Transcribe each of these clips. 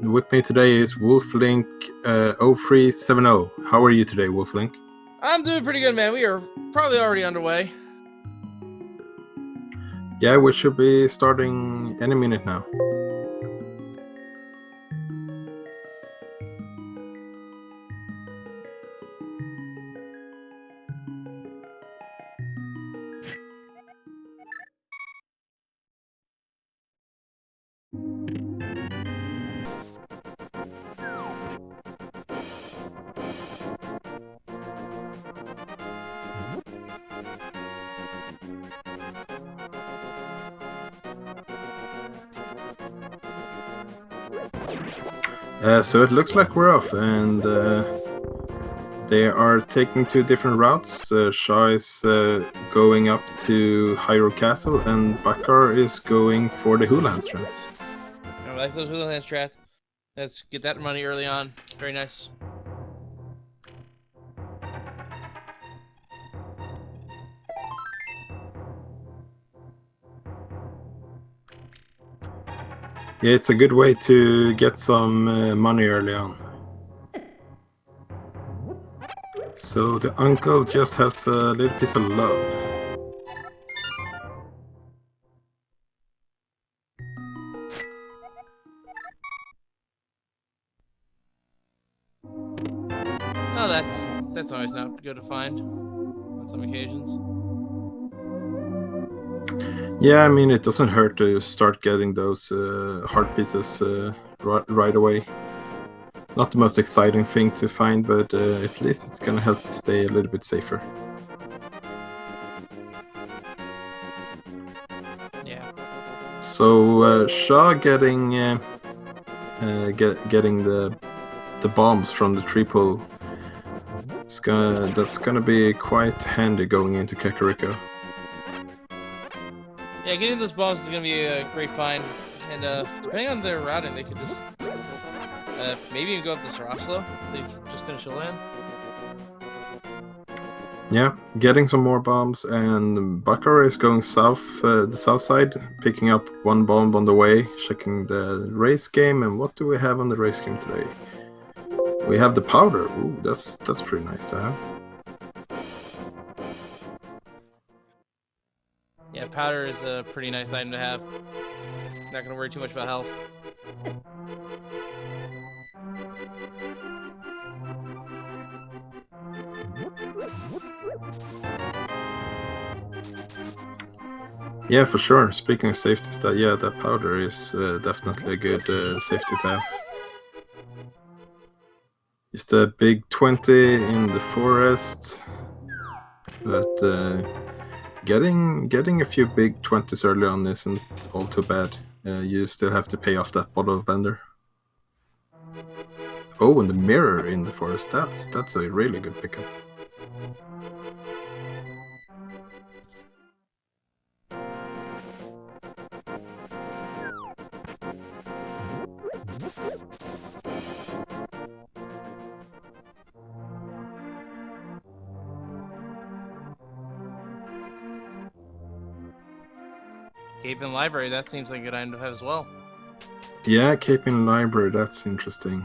with me today is Wolflink 0370. How are you today, Wolflink? I'm doing pretty good, man. We are probably already underway. Yeah, we should be starting any minute now. So it looks like we're off, and they are taking two different routes. Schaaa is going up to Hyrule Castle, and Bakar is going for the Hulan strats. I like those Hulan strats. Let's get that money early on. Very nice. Yeah, it's a good way to get some money early on. So the uncle just has a little piece of love. Oh, that's always not good to find on some occasions. Yeah, I mean, it doesn't hurt to start getting those heart pieces right away. Not the most exciting thing to find, but at least it's gonna help you stay a little bit safer. Yeah. So Schaaa getting the bombs from the tree pull. That's gonna be quite handy going into Kakariko. Yeah, getting those bombs is gonna be a great find, and depending on their routing, they could just maybe even go up to Saraslo. They just finished a land. Yeah, getting some more bombs, and Bakar is going south, the south side, picking up one bomb on the way, checking the race game. And what do we have on the race game today? We have the powder. Ooh, that's pretty nice to have. Yeah, powder is a pretty nice item to have. Not gonna worry too much about health. Yeah, for sure. Speaking of safety stat, yeah, that powder is definitely a good safety to have. Just a big 20 in the forest, but getting a few big 20s early on isn't all too bad. You still have to pay off that bottle vendor. Oh, and the mirror in the forest, that's a really good pickup. Cape and Library, that seems like a good item to have as well. Yeah, Cape in Library, that's interesting.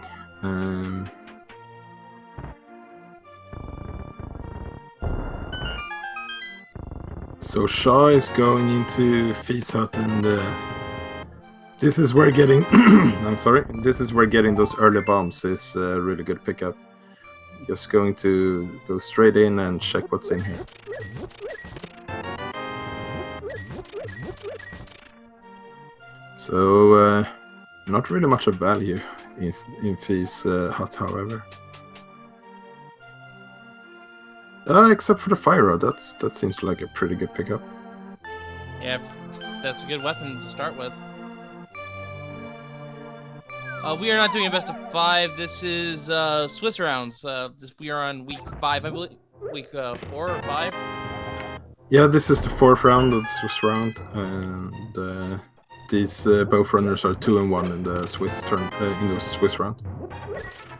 So Schaaa is going into Feast Hut, and this is where getting this is where getting those early bombs is a really good pickup. Just going to go straight in and check what's in here. So not really much of value in Feast Hut, however. Except for the fire rod, that seems like a pretty good pickup. Yeah, that's a good weapon to start with. We are not doing a best of 5. This is Swiss rounds. We are on week 5, I believe. Week 4 or 5. Yeah, this is the 4th round of the Swiss round, and these both runners are 2 and 1 in the Swiss round.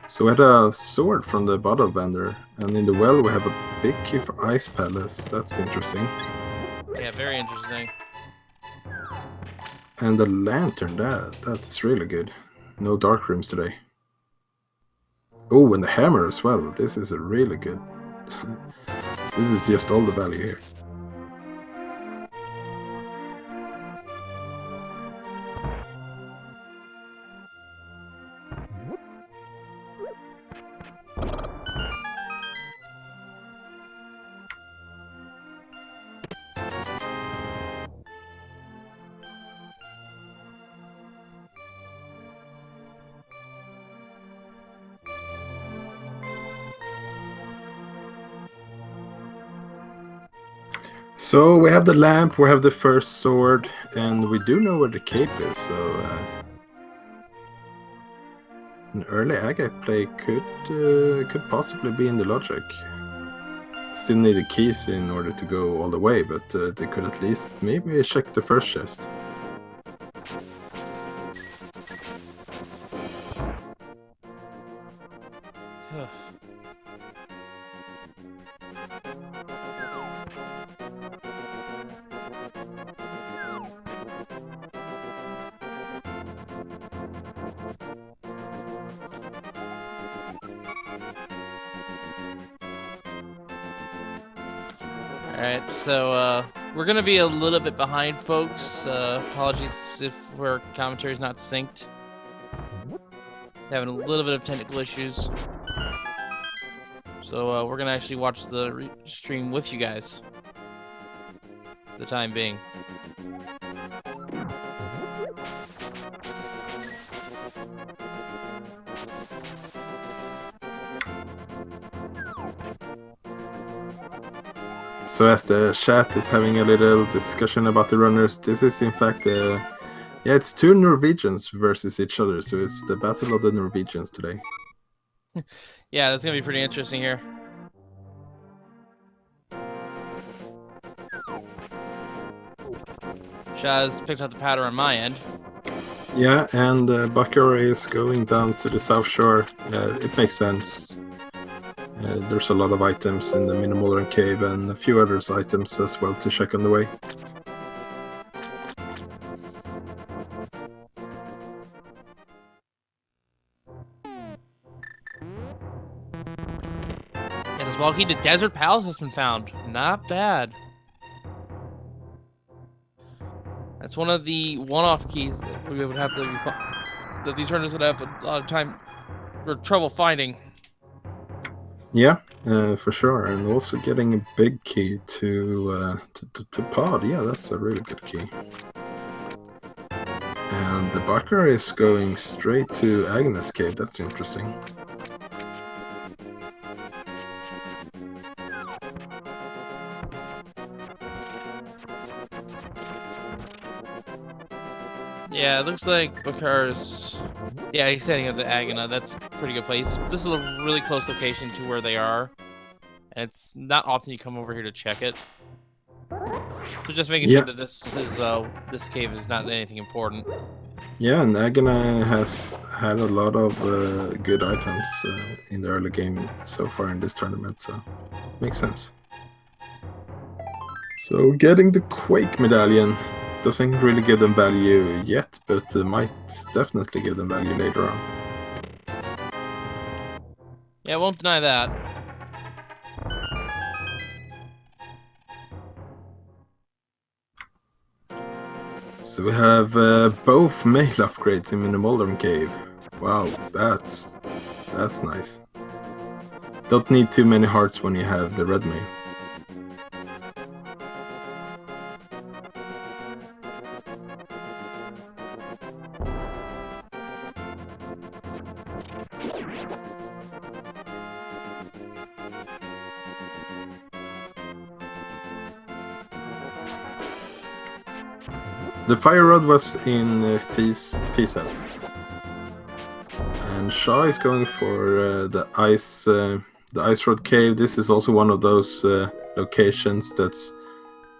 So we had a sword from the bottle vendor, and in the well we have a big key for Ice Palace. That's interesting. Yeah, very interesting. And the lantern, that's really good. No dark rooms today. Oh, and the hammer as well. This is a really good... This is just all the value here. So we have the lamp, we have the first sword, and we do know where the cape is, so an early agate play could possibly be in the logic. Still need the keys in order to go all the way, but they could at least maybe check the first chest. Alright, so we're gonna be a little bit behind, folks. Apologies if our commentary's not synced. Having a little bit of technical issues. So we're gonna actually watch the stream with you guys for the time being. So as the chat is having a little discussion about the runners, this is in fact, yeah, it's two Norwegians versus each other, so it's the battle of the Norwegians today. Yeah, that's gonna be pretty interesting here. Shaz picked up the pattern on my end. Yeah, and Bakarbollar is going down to the south shore. It makes sense. There's a lot of items in the Minimuller cave and a few other items as well to check on the way. And as well, the Desert Palace has been found. Not bad. That's one of the one-off keys that we would have to that these runners would have a lot of time or trouble finding. Yeah, for sure, and also getting a big key to Pod. Yeah, that's a really good key. And the Bakarbollar is going straight to Agnes Cave. That's interesting. Yeah, it looks like Bakar's... Yeah, he's heading up to Agana. That's a pretty good place. This is a really close location to where they are. And it's not often you come over here to check it. So just making sure that this is this cave is not anything important. Yeah, and Agana has had a lot of good items in the early game so far in this tournament, so makes sense. So getting the Quake medallion doesn't really give them value yet, but might definitely give them value later on. Yeah, I won't deny that. So we have both mail upgrades in Minimuller Cave. Wow, that's nice. Don't need too many hearts when you have the red mail. The fire rod was in Thieves' House. And Schaaa is going for the ice rod cave. This is also one of those locations that's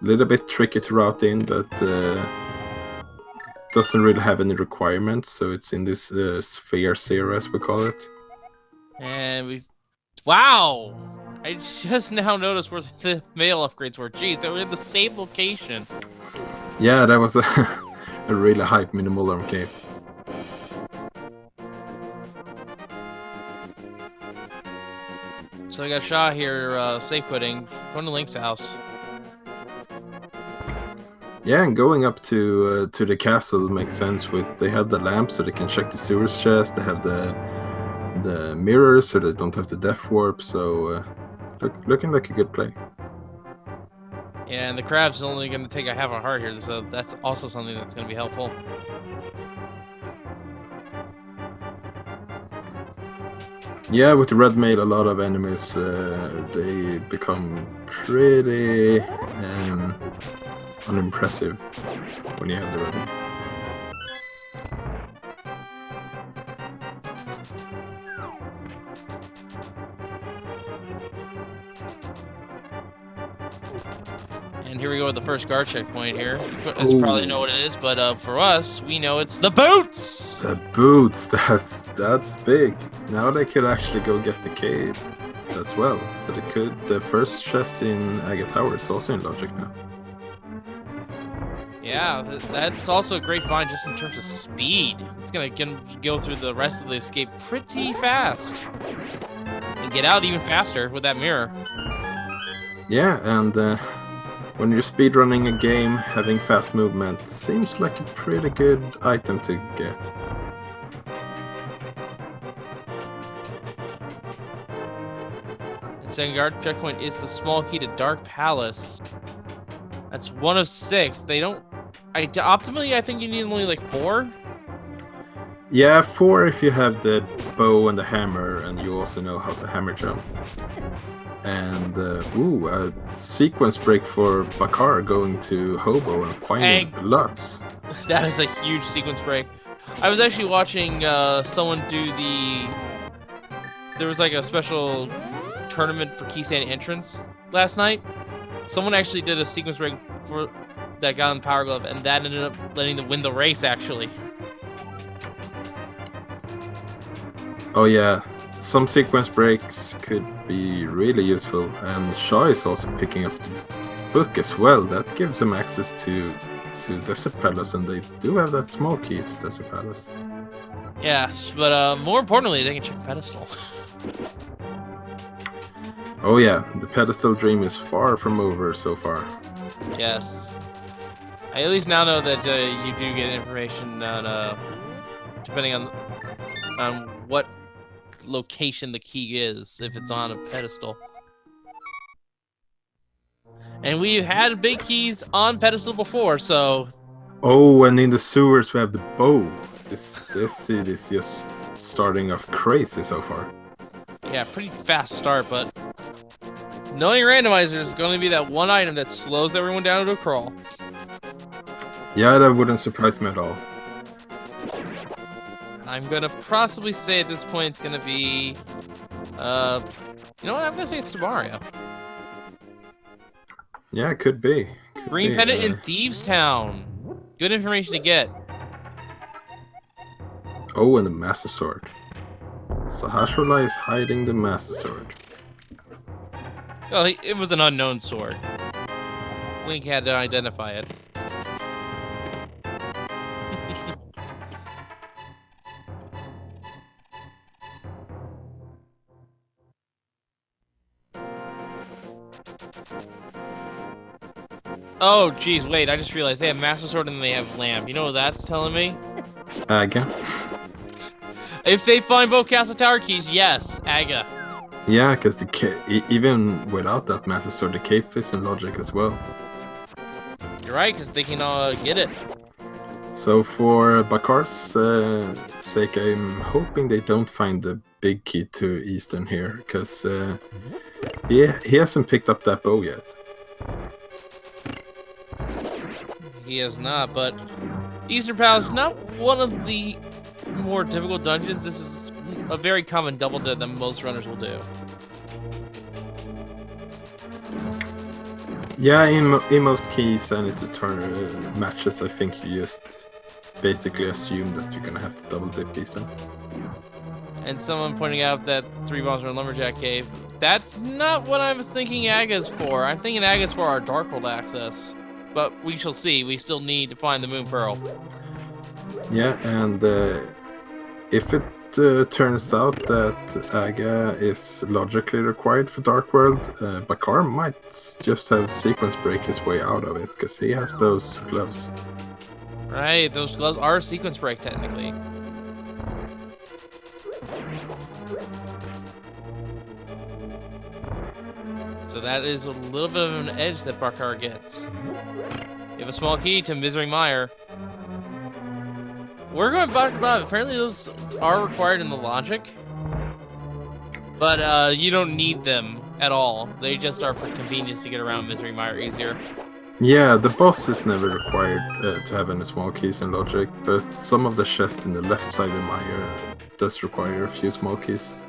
a little bit tricky to route in, but doesn't really have any requirements, so it's in this sphere 0, as we call it. And we've... Wow! I just now noticed where the mail upgrades were. Jeez, they were in the same location. Yeah, that was a really hype Minimuller cave. So I got schaaa here, safe quitting, going to Link's house. Yeah, and going up to the castle makes sense. They have the lamp so they can check the sewers chest. They have the mirrors so they don't have the death warp. So looking like a good play. Yeah, and the crab's only going to take a half a heart here, so that's also something that's going to be helpful. Yeah, with the red mail, a lot of enemies they become pretty unimpressive when you have the red mail. And here we go with the first guard checkpoint here. That's probably know what it is, but for us, we know it's the boots! The boots, that's big. Now they could actually go get the cave as well. So they could, the first chest in Aga Tower is also in logic now. Yeah, that's also a great find just in terms of speed. It's gonna go through the rest of the escape pretty fast. And get out even faster with that mirror. Yeah, and when you're speedrunning a game, having fast movement seems like a pretty good item to get. And second guard checkpoint is the small key to Dark Palace. That's 1 of 6. They don't... optimally, I think you need only like 4. Yeah, 4 if you have the bow and the hammer, and you also know how to hammer jump. And a sequence break for Bakar going to Hobo and finding gloves. That is a huge sequence break. I was actually watching someone do there was like a special tournament for Keysanity entrance last night. Someone actually did a sequence break for that got on the Power Glove, and that ended up letting them win the race, actually. Oh yeah, some sequence breaks could be really useful, and schaaa is also picking up the book as well. That gives them access to Desert Palace, and they do have that small key to Desert Palace. Yes, but more importantly, they can check the pedestal. Oh yeah, the pedestal dream is far from over so far. Yes. I at least now know that you do get information on, depending on what location the key is, if it's on a pedestal. And we've had big keys on pedestal before, so... Oh, and in the sewers we have the bow. This seed is just starting off crazy so far. Yeah, pretty fast start, but... knowing Randomizer is going to be that one item that slows everyone down to a crawl. Yeah, that wouldn't surprise me at all. I'm gonna possibly say at this point it's gonna be, you know what? I'm gonna say it's Mario. Yeah, it could be. Green Pendant in Thieves Town. Good information to get. Oh, and the Master Sword. Sahasrahla is hiding the Master Sword. Well, it was an unknown sword. Link had to identify it. Oh, geez, wait, I just realized they have Master Sword and they have Lamp. You know what that's telling me? Aga. If they find both Castle Tower keys, yes, Aga. Yeah, because even without that Master Sword, the cape is in logic as well. You're right, because they can get it. So for Bakar's sake, I'm hoping they don't find the big key to Eastern here, because he hasn't picked up that bow yet. He has not, but Eastern Palace is not one of the more difficult dungeons. This is a very common double dead that most runners will do. Yeah, in most Keysanity turn matches, I think you just basically assume that you're gonna have to double dip Eastern. And someone pointing out that 3 bombs are in Lumberjack Cave. That's not what I was thinking Aga's for. I'm thinking Aga's for our Darkhold access. But we shall see. We still need to find the Moon Pearl. Yeah, and if it turns out that Aga is logically required for Dark World, Bakar might just have sequence break his way out of it because he has those gloves. Right, those gloves are sequence break technically. So that is a little bit of an edge that Bakar gets. You have a small key to Misery Mire. We're going back about. Apparently those are required in the logic. But you don't need them at all. They just are for convenience to get around Misery Mire easier. Yeah, the boss is never required to have any small keys in logic, but some of the chests in the left side of Mire does require a few small keys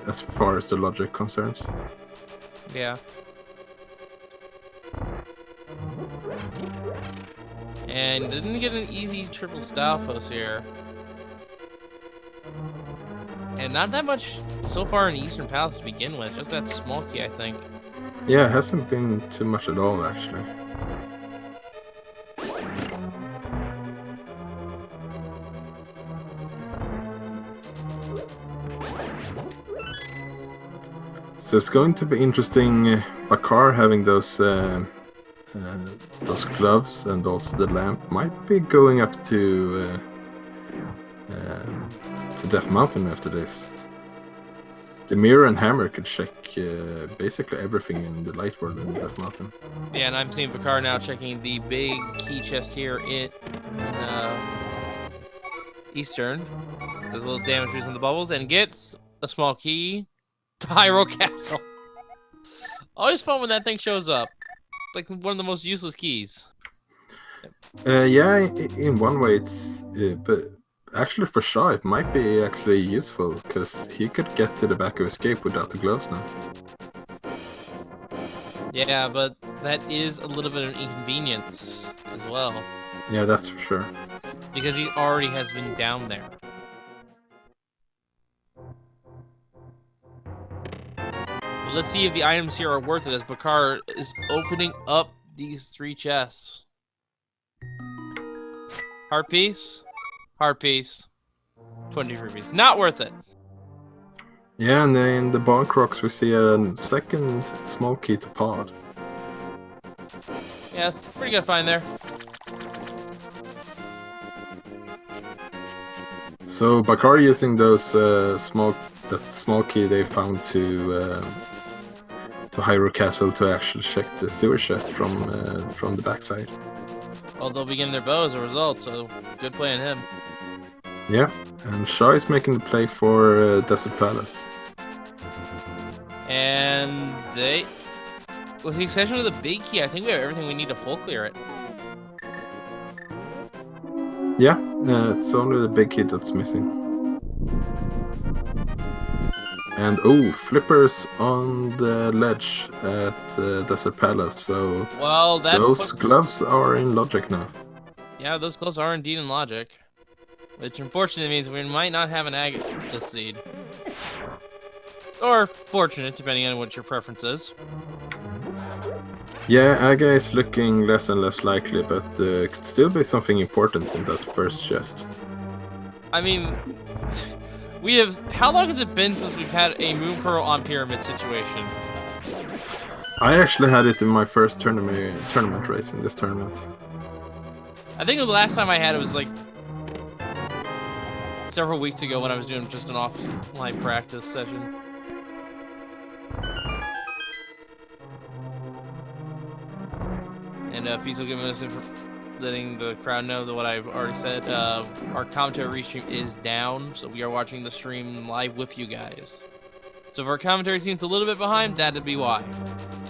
as far as the logic concerns. Yeah. And didn't get an easy triple Stalfos here. And not that much so far in Eastern Palace to begin with, just that small key, I think. Yeah, it hasn't been too much at all, actually. So it's going to be interesting, Bakar having those gloves and also the lamp might be going up to Death Mountain after this. The mirror and hammer could check basically everything in the light world in Death Mountain. Yeah, and I'm seeing Bakar now checking the big key chest here in Eastern. Does a little damage using the bubbles and gets a small key to Hyrule Castle. Always fun when that thing shows up. It's like one of the most useless keys. Yeah, in one way it's... but actually for schaaa it might be actually useful, because he could get to the back of Escape without the gloves now. Yeah, but that is a little bit of an inconvenience as well. Yeah, that's for sure. Because he already has been down there. But let's see if the items here are worth it as Bakar is opening up these 3 chests. Heart piece, 23 piece. Not worth it. Yeah, and in the Bone Crocs we see a second small key to Pod. Yeah, pretty good find there. So Bakar using those small key they found to Hyrule Castle to actually check the sewer chest from the backside. Well, they'll be getting their bow as a result, so good play on him. Yeah, and schaaa is making the play for Desert Palace. And they, with the exception of the big key, I think we have everything we need to full clear it. Yeah, it's only the big key that's missing. And oh, flippers on the ledge at Desert Palace, so well, those gloves are in logic now. Yeah, those gloves are indeed in logic. Which unfortunately means we might not have an Agate seed. Or fortunate, depending on what your preference is. Yeah, Aga is looking less and less likely, but could still be something important in that first chest. I mean, we have... How long has it been since we've had a Moon Pearl on Pyramid situation? I actually had it in my first tournament race in this tournament. I think the last time I had it was like several weeks ago when I was doing just an offline practice session. And Fiesel giving us letting the crowd know that what I've already said. Our commentary restream is down, so we are watching the stream live with you guys. So if our commentary seems a little bit behind, that'd be why.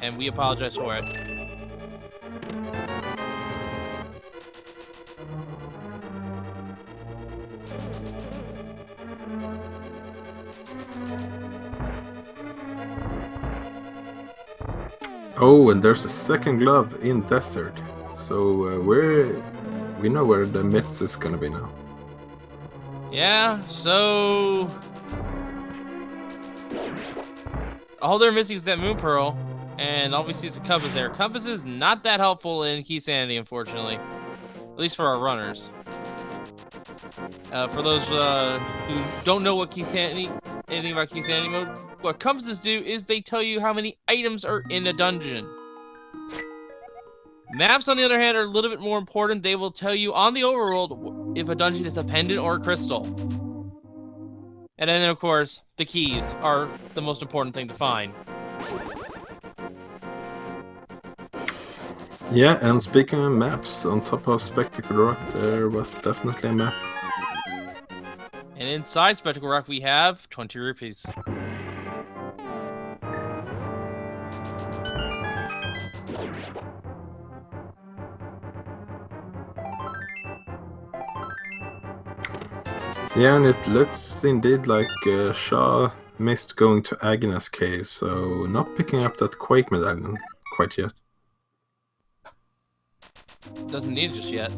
And we apologize for it. Oh, and there's a second glove in Desert. So we know where the Myths is gonna be now. Yeah, so all they're missing is that Moon Pearl, and obviously it's a compass there. Compass is not that helpful in Keysanity, unfortunately. At least for our runners. For those who don't know anything about Keysanity mode, what compasses do is they tell you how many items are in a dungeon. Maps, on the other hand, are a little bit more important. They will tell you on the overworld if a dungeon is a pendant or a crystal. And then, of course, the keys are the most important thing to find. Yeah, and speaking of maps, on top of Spectacle Rock, there was definitely a map. And inside Spectacle Rock, we have 20 rupees. Yeah, and it looks indeed like Schaaa missed going to Agnes Cave, so not picking up that Quake medallion quite yet. Doesn't need it just yet.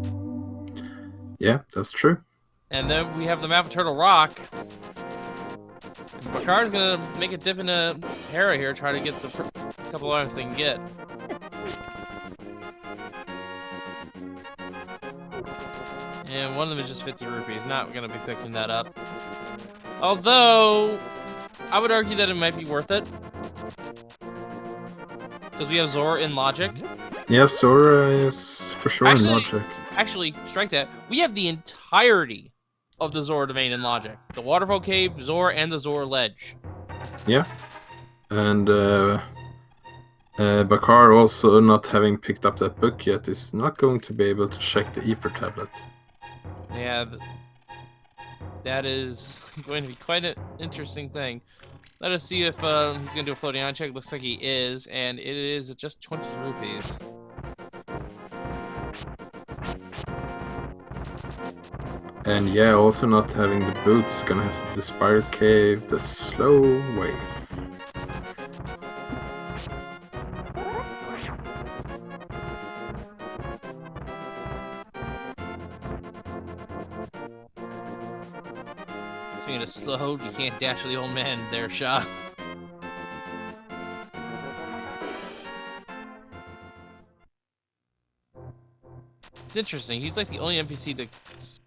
Yeah, that's true. And then we have the map of Turtle Rock. Bakar's gonna make a dip in a Hera here, try to get the couple items they can get. And one of them is just 50 rupees. Not gonna be picking that up. Although, I would argue that it might be worth it. Because we have Zora in Logic. Yeah, Zora is for sure in Logic. Actually, strike that. We have the entirety of the Zora domain in Logic. The Waterfall Cave, Zora, and the Zora Ledge. Yeah. And Bakar, also not having picked up that book yet, is not going to be able to check the Ether tablet. Yeah, that is going to be quite an interesting thing. Let us see if he's going to do a floating eye check. Looks like he is, and it is just 20 rupees. And yeah, also not having the boots, gonna have to do Spiral Cave the slow way. Speaking of slow, you can't dash the old man there, Schaaa. It's interesting. He's like the only NPC to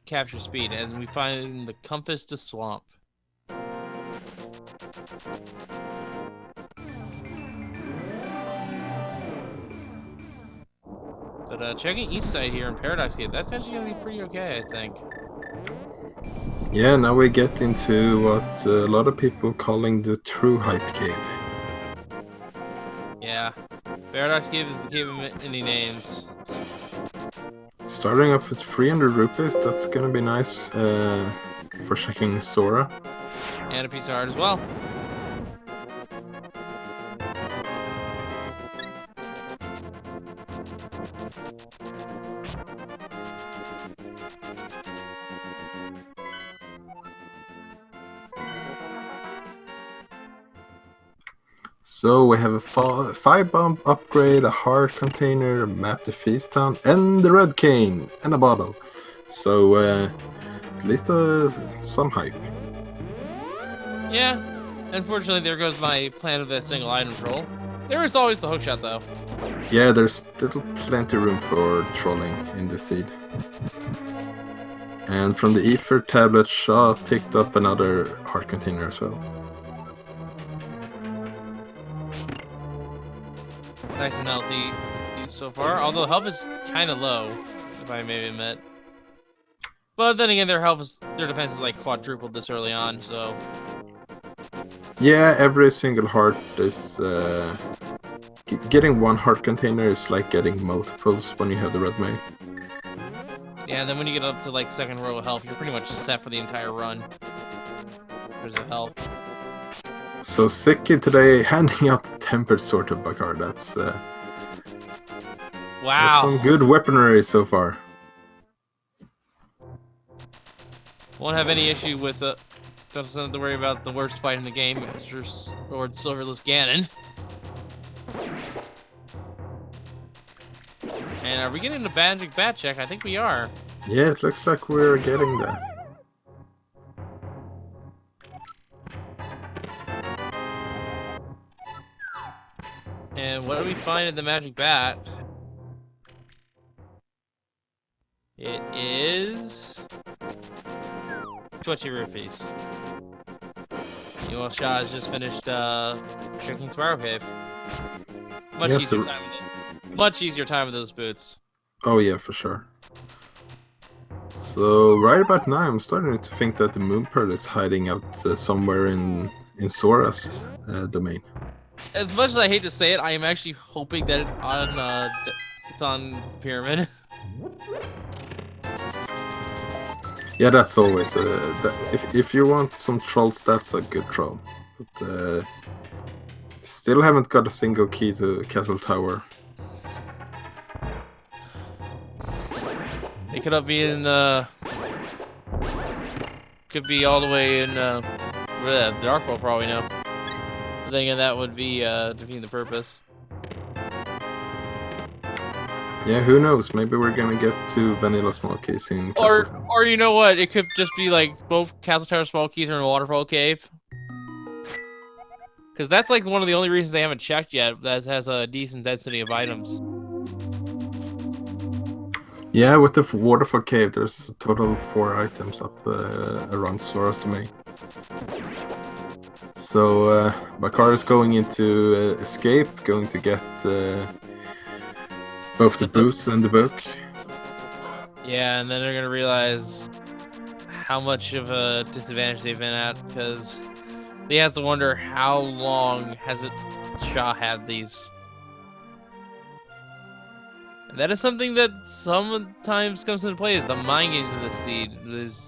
capture speed, and we find the compass to swamp. But checking east side here in Paradox Cave, that's actually gonna be pretty okay, I think. Yeah, now we get into what a lot of people calling the true hype cave. Yeah, Paradox Cave is the cave of many names. Starting off with 300 rupees, that's gonna be nice for checking Zora. And a piece of art as well. So we have a 5-bomb upgrade, a heart container, a map to Feast Town, and the red cane, and a bottle. So at least some hype. Yeah, unfortunately there goes my plan of that single item troll. There is always the hookshot though. Yeah, there's still plenty room for trolling in the seed. And from the Ether tablet, Schaaa picked up another heart container as well. Nice and healthy so far, although health is kind of low, if I may admit. But then again, their defense is like quadrupled this early on, so. Yeah, every single heart is getting one heart container is like getting multiples when you have the red mail. Yeah, and then when you get up to like second row of health, you're pretty much set for the entire run. There's a health. So Siki today handing out the tempered sword to Bakar. That's wow. Some good weaponry so far. Won't have any issue with doesn't have to worry about the worst fight in the game, Master Lord Silverless Ganon. And are we getting a magic bat check? I think we are. Yeah, it looks like we're getting that. And what do we find in the magic bat? It is Twitchy rupees. Well, Schaaa has just finished drinking Spiral Cave. Much Yeah, easier so- time with it. Much easier time with those boots. Oh yeah, for sure. So right about now, I'm starting to think that the Moon Pearl is hiding out somewhere in Sora's domain. As much as I hate to say it, I am actually hoping that it's on the pyramid. Yeah, that's always if you want some trolls, that's a good troll. But still haven't got a single key to Castle Tower. It could be in could be all the way in the Dark World for all we know. But then again, that would be defeating the purpose. Yeah, who knows? Maybe we're gonna get to Vanilla Small Keys in Castle Tower. Or you know what? It could just be like both Castle Tower Small Keys are in a Waterfall Cave. Because that's like one of the only reasons they haven't checked yet that has a decent density of items. Yeah, with the Waterfall Cave, there's a total of 4 items up around Sora's domain. So Bakar is going into escape, going to get both the boots and the book. Yeah, and then they're gonna realize how much of a disadvantage they've been at, because they have to wonder how long has Schaaa had these. And that is something that sometimes comes into play, is the mind games of the seed. Is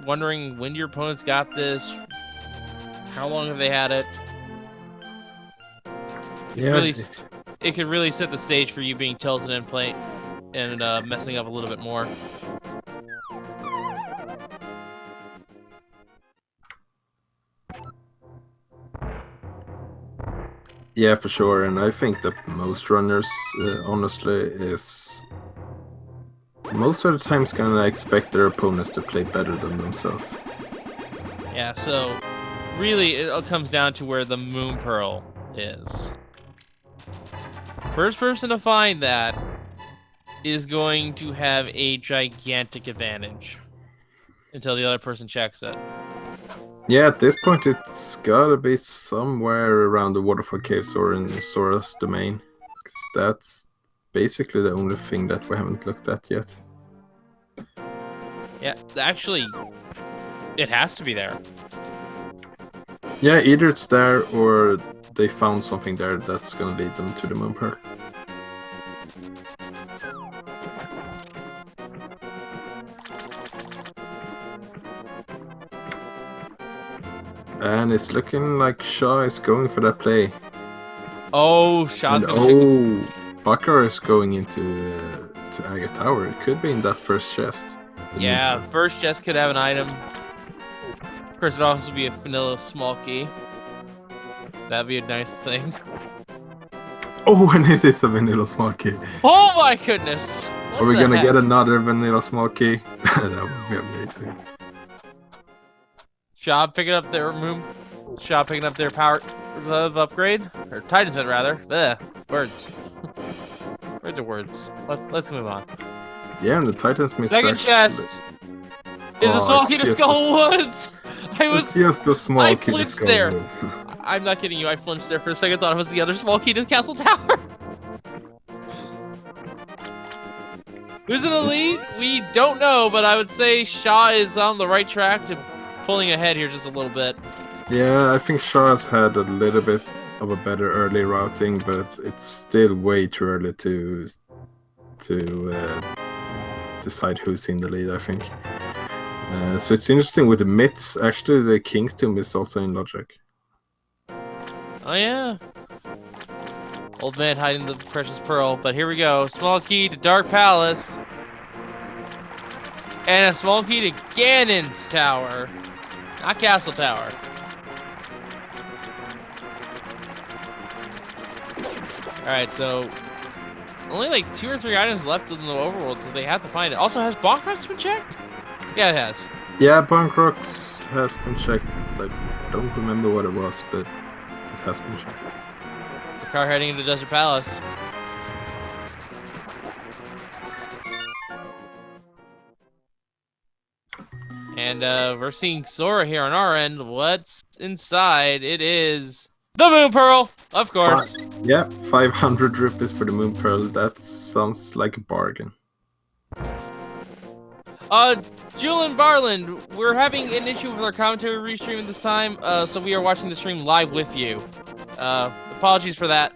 wondering when your opponents got this, how long have they had it. Yeah, It could really set the stage for you being tilted and playing and messing up a little bit more. yeah, for sure. And I think that most runners, honestly, is most of the times gonna expect their opponents to play better than themselves. Yeah, so really it all comes down to where the Moon Pearl is. First person to find that is going to have a gigantic advantage until the other person checks it. Yeah, at this point it's gotta be somewhere around the Waterfall Caves or in Sora's domain. Because that's basically the only thing that we haven't looked at yet. Yeah, actually, it has to be there. Yeah, either it's there or they found something there that's gonna lead them to the Moon Pearl. And it's looking like Schaaa is going for that play. Oh, Shaa's gonna check the... Bakar is going into to Aga Tower. It could be in that first chest. Yeah, first chest could have an item. Of course, it'd also be a vanilla small key. That'd be a nice thing. Oh, and it is a vanilla small key. Oh my goodness! What Are we the gonna heck? get another vanilla small key? That would be amazing. Schaaa picking up their Schaaa picking up their power of upgrade, or Titan's Bed rather. Ugh, words. Words are words. Let's move on. Yeah, and the Titans missed. Second chest is a small key to Skull Woods. It's just a small key to flinched Skull there. Woods. I'm not kidding you. I flinched there for a second. Thought it was the other small key to Castle Tower. Who's in the lead? We don't know, but I would say Schaaa is on the right track to pulling ahead here just a little bit. Yeah, I think Shaa's had a little bit of a better early routing, but it's still way too early to decide who's in the lead, I think. So it's interesting with the myths. Actually, the King's Tomb is also in logic. Oh yeah. Old man hiding the precious pearl, but here we go. Small key to Dark Palace. And a small key to Ganon's Tower. Not Castle Tower. Alright, so only like 2 or 3 items left in the overworld, so they have to find it. Also, has Bonkrux been checked? Yeah, it has. Yeah, Bonkrux has been checked. I don't remember what it was, but it has been checked. The car heading into Desert Palace. And we're seeing Sora here on our end. What's inside? It is the Moon Pearl, of course. Yeah, 500 rupees for the Moon Pearl. That sounds like a bargain. Julian Barland, we're having an issue with our commentary restream this time, so we are watching the stream live with you. Apologies for that.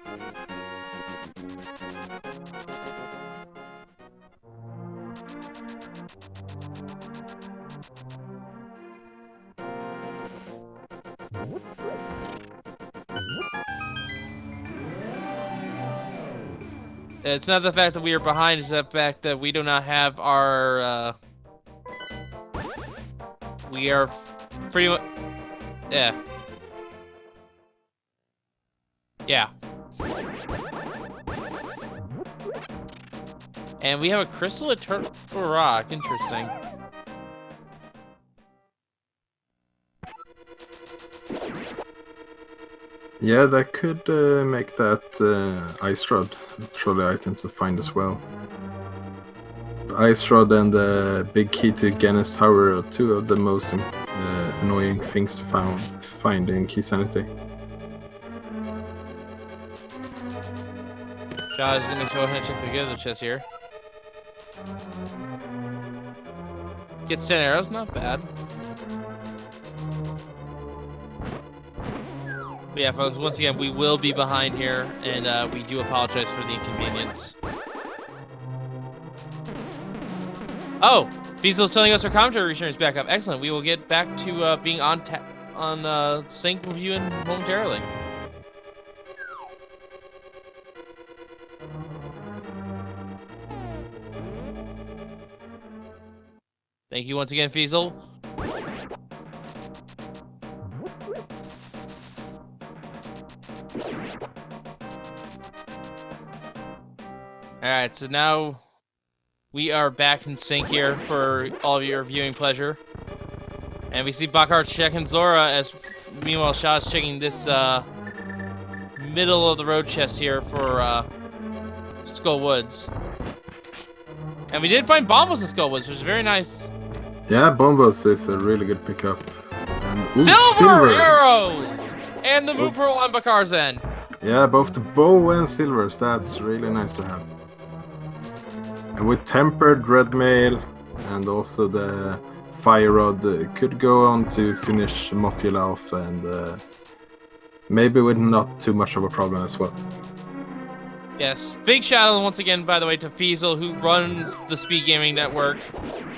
It's not the fact that we are behind, it's the fact that we do not have our, we are pretty much, yeah. Yeah. And we have a crystal at Turtle Rock, interesting. Yeah, that could make that Ice Rod trolley item to find as well. The Ice Rod and the big key to Ganon's Tower are two of the most annoying things to find in Keysanity. Schaaa is gonna go ahead and check the other chest here. Gets 10 arrows, not bad. But yeah, folks, once again, we will be behind here, and we do apologize for the inconvenience. Oh, Fiesel's telling us our commentary return is back up. Excellent. We will get back to being on sync with you momentarily. Thank you once again, Fiesel. Alright, so now we are back in sync here for all of your viewing pleasure. And we see Bakar checking Zora as meanwhile Shaa's checking this middle of the road chest here for Skull Woods. And we did find Bombos in Skull Woods, which is very nice. Yeah, Bombos is a really good pickup. And ooh, Silver arrows! And the Moon Pearl on Bakar's end. Yeah, both the bow and silvers, that's really nice to have. And with tempered red mail and also the fire rod, could go on to finish Mothula off, and maybe with not too much of a problem as well. Yes, big shout out once again, by the way, to Fiesel, who runs the Speed Gaming Network,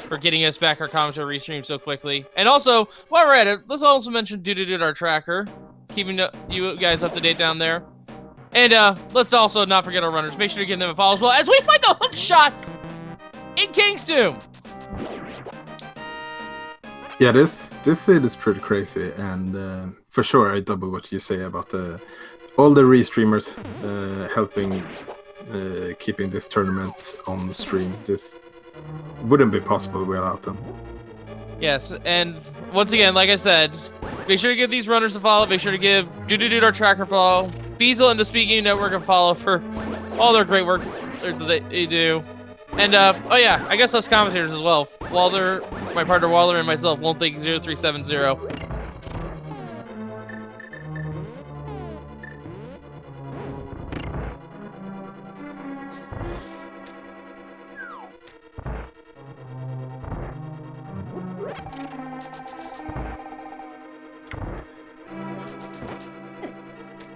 for getting us back our commentary restream so quickly. And also, while we're at it, let's also mention Doodoo our tracker, keeping you guys up to date down there. And let's also not forget our runners. Make sure to give them a follow as well, as we find the hook shot in Kingston. Yeah, this seed is pretty crazy, and for sure I double what you say about all the restreamers helping keeping this tournament on stream. This wouldn't be possible without them. Yes, and once again, like I said, make sure to give these runners a follow. Make sure to give Doodoo our tracker a follow. Fiesel and the Speed Gaming Network a follow for all their great work that they do. And, oh yeah, I guess us commentators as well. Walter, my partner Walter, and myself, Won't Think 0370.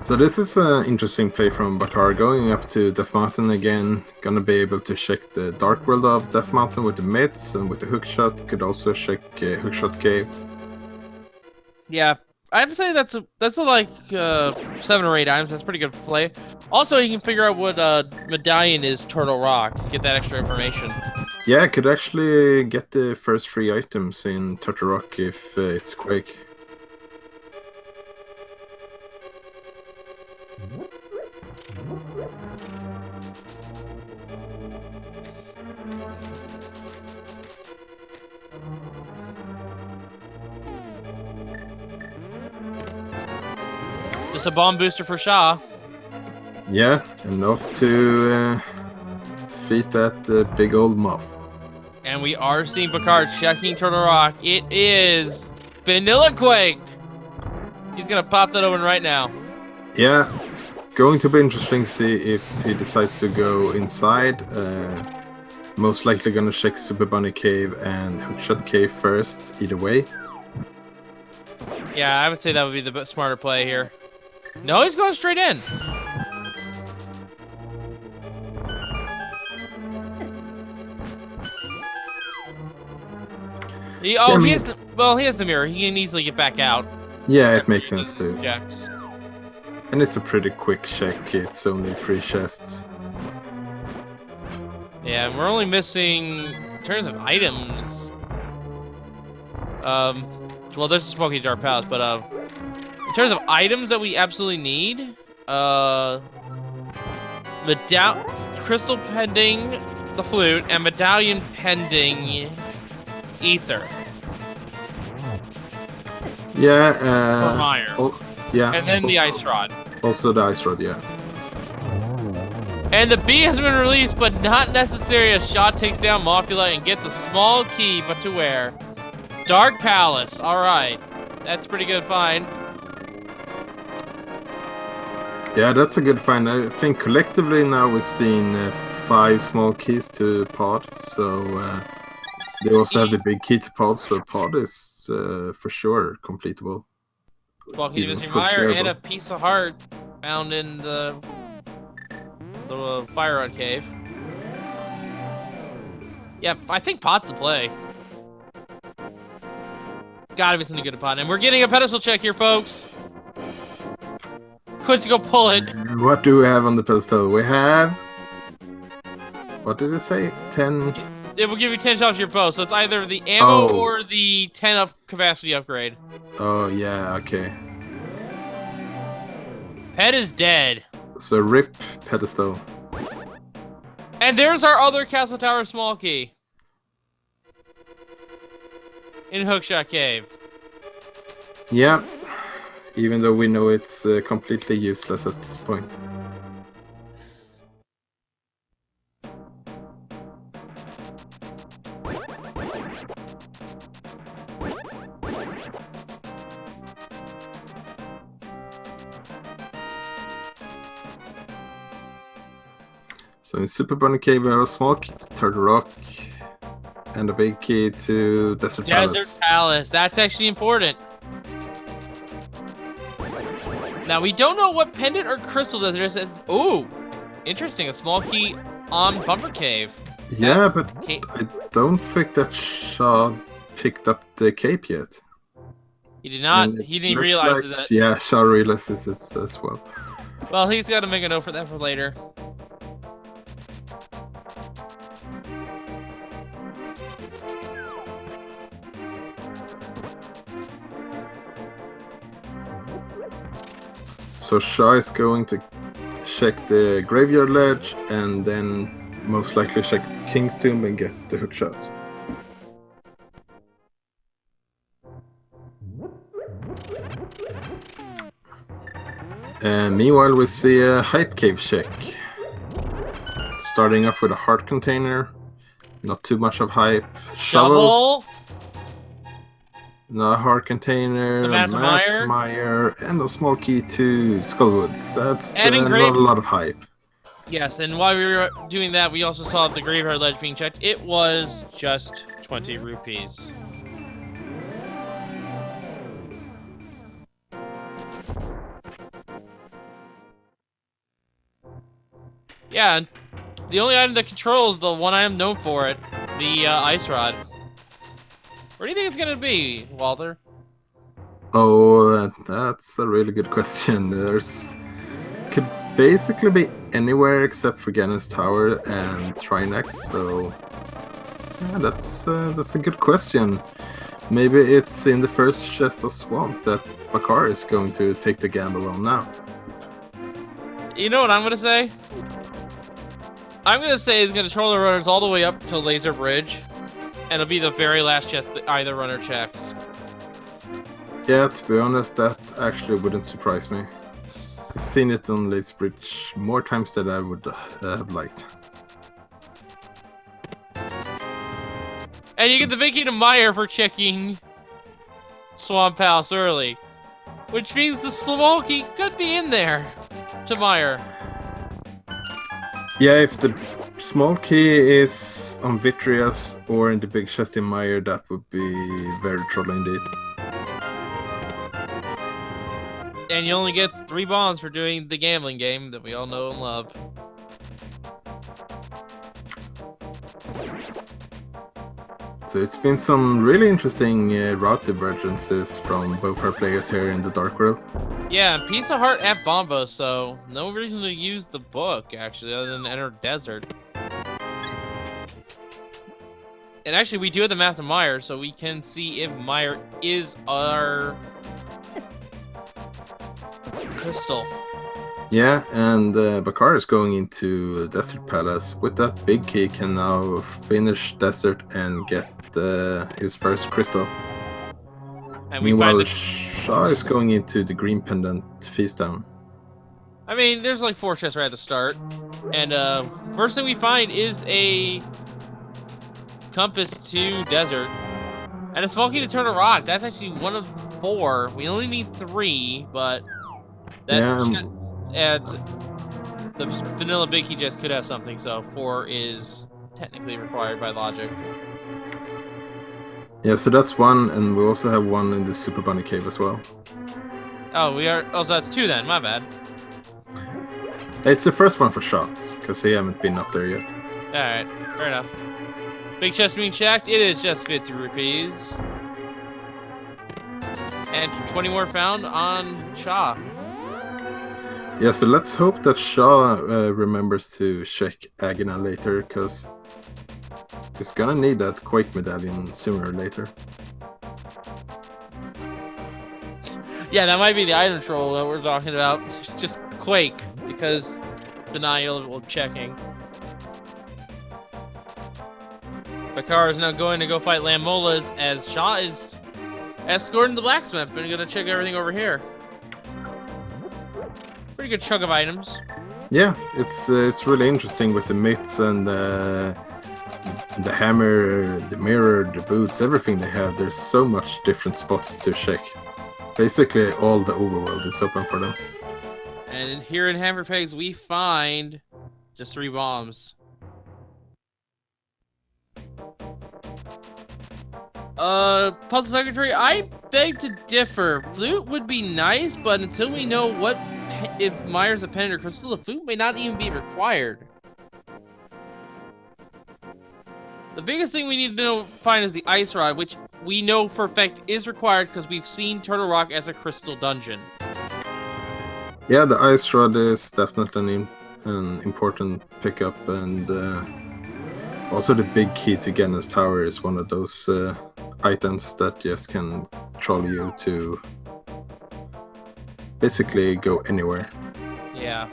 So this is an interesting play from Bakar, going up to Death Mountain again. Gonna be able to check the Dark World of Death Mountain with the mitts, and with the hookshot could also check hookshot cave. Yeah, I have to say that's like 7 or 8 items. That's pretty good play. Also, you can figure out what medallion is Turtle Rock. Get that extra information. Yeah, I could actually get the first 3 items in Turtle Rock if it's Quake. Just a bomb booster for Schaaa. Yeah, enough to defeat that big old moth. And And we are seeing Bakar checking Turtle Rock. It is Vanilla Quake. He's gonna pop that open right now. Yeah, it's going to be interesting to see if he decides to go inside. Most likely gonna check Super Bunny Cave and Hookshot Cave first, either way. Yeah, I would say that would be the smarter play here. No, he's going straight in. He has the mirror. He can easily get back out. Yeah, it makes sense too. Checks. And it's a pretty quick check. It's only 3 chests. Yeah, and we're only missing in terms of items. Well, there's a Smoky Jar Palace, but in terms of items that we absolutely need, crystal pending the flute and medallion pending ether. Yeah. For Meyer. Yeah. And then the ice rod. Also the ice rod, yeah. And the bee has been released, but not necessary as Schaaa takes down Mofula and gets a small key, but to where? Dark Palace. All right, that's pretty good find. Yeah, that's a good find. I think collectively now we've seen 5 small keys to Pod, so they also have the big key to Pod, so Pod is for sure completable. Small key to Mr. Meyer and a piece of heart found in the Fire Rod Cave. Yeah, I think Pod's the play. Gotta be something good to Pod. And we're getting a pedestal check here, folks. Quincy, go pull it. What do we have on the pedestal? We have... What did it say? 10... It will give you 10 shots to your bow, so it's either the ammo or the 10 up capacity upgrade. Oh, yeah, okay. Pet is dead. So rip pedestal. And there's our other Castle Tower small key. In Hookshot Cave. Yeah. Even though we know it's completely useless at this point. So in Super Bunny Cave we have a small key to Turtle Rock and a big key to Desert Palace. Desert Palace, that's actually important. Now we don't know what pendant or crystal that is. Ooh, interesting, a small key on Bumper Cave. Yeah, but I don't think that Schaaa picked up the cape yet. He did not, he didn't realize that. Yeah, Schaaa realizes it as well. Well, he's got to make a note for that for later. So Schaaa is going to check the graveyard ledge and then most likely check the King's Tomb and get the hookshot. And meanwhile we see a hype cave check. Starting off with a heart container. Not too much of hype. Shovel. No heart container, Matt Meyer, and a small key to Skullwoods. That's not a lot of hype. Yes, and while we were doing that, we also saw the graveyard ledge being checked. It was just 20 rupees. Yeah, the only item that controls the one item known for it, the ice rod. Where do you think it's gonna be, Walter? Oh, that's a really good question. Could basically be anywhere except for Ganon's Tower and Trinex. So yeah, that's a good question. Maybe it's in the first chest of Swamp that Bakar is going to take the gamble on now. You know what I'm gonna say? I'm gonna say he's gonna control the runners all the way up to Laser Bridge. And it'll be the very last chest that either runner checks. Yeah, to be honest, that actually wouldn't surprise me. I've seen it on Lace Bridge more times than I would have liked. And you get the big key to Meyer for checking Swamp House early. Which means the small key could be in there to Meyer. Yeah, if the small key is on Vitrias or in the big chest in Meyer, that would be very troll indeed. And you only get 3 bombs for doing the gambling game that we all know and love. So it's been some really interesting route divergences from both our players here in the Dark World. Yeah, and Piece of Heart at Bombo, so no reason to use the book, actually, other than enter desert. And actually, we do have the map of Meyer, so we can see if Meyer is our crystal. Yeah, and Bakar is going into Desert Palace. With that big key, can now finish Desert and get his first crystal. And we Meanwhile, find schaaa is going into the Green Pendant Feast Town. I mean, there's like 4 chests right at the start. And first thing we find is a compass to desert. And a small key to turn a rock. That's actually 1 of 4. We only need 3, but that and the vanilla big key chest could have something, so 4 is technically required by logic. Yeah, so that's 1, and we also have 1 in the Super Bunny Cave as well. Oh, we are. Oh, so that's 2 then. My bad. It's the first one for schaaa, because they haven't been up there yet. Alright, fair enough. Big chest being checked. It is just 50 rupees. And 20 more found on schaaa. Yeah, so let's hope that schaaa remembers to check Agina later, because he's gonna need that Quake medallion sooner or later. Yeah, that might be the item troll that we're talking about. Just Quake, because denial of checking. Bakar is now going to go fight Lamolas as schaaa is escorting the blacksmith and gonna check everything over here. Pretty good chunk of items. Yeah, it's really interesting with the mitts and the hammer, the mirror, the boots, everything they have. There's so much different spots to check. Basically, all the overworld is open for them. And here in Hammer Pegs, we find just 3 bombs. Puzzle Secretary, I beg to differ. Flute would be nice, but until we know if Meyer's a pendant or crystal, the flute may not even be required. The biggest thing we need to find is the ice rod, which we know for a fact is required because we've seen Turtle Rock as a crystal dungeon. Yeah, the ice rod is definitely an important pickup, and also the big key to Ganon's tower is one of those items that just can troll you to basically go anywhere. Yeah.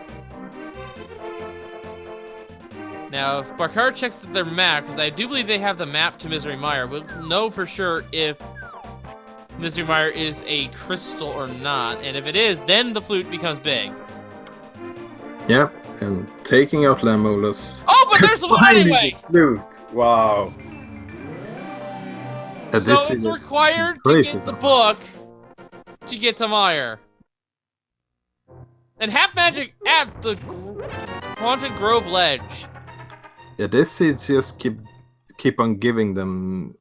Now, if Bakar checks their map, because I do believe they have the map to Misery Mire, we'll know for sure if Misery Mire is a crystal or not. And if it is, then the flute becomes big. Yeah, and taking out Lamolas. Oh, but there's one anyway! Flute. Wow. So it's required to get the book to get to Mire. And half magic at the Haunted Grove Ledge. Yeah, this is just keep on giving them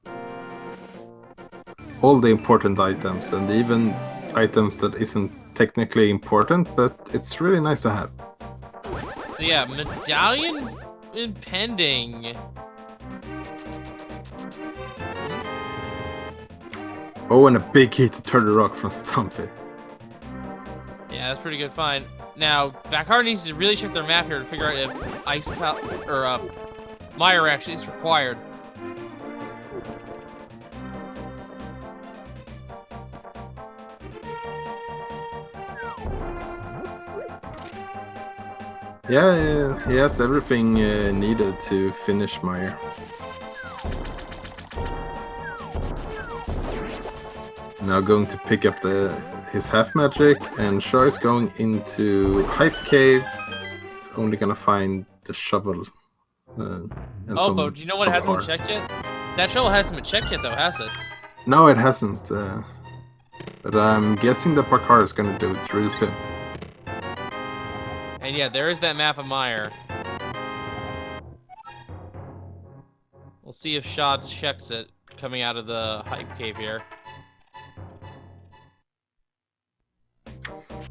all the important items, and even items that isn't technically important, but it's really nice to have. So yeah, medallion impending. Oh, and a big key to Turtle Rock from Stumpy. Yeah, that's pretty good find. Now, Bakar needs to really check their map here to figure out if Ice or Mire actually is required. Yeah, he has everything needed to finish Mire. Now going to pick up his half magic, and schaaa is going into Hype Cave. Only gonna find the shovel. And Oh, but do you know what hasn't been checked yet? That shovel hasn't been checked yet, though, has it? No, it hasn't. But I'm guessing the Bakar is gonna do it really soon. And yeah, there is that map of Mire. We'll see if schaaa checks it coming out of the hype cave here.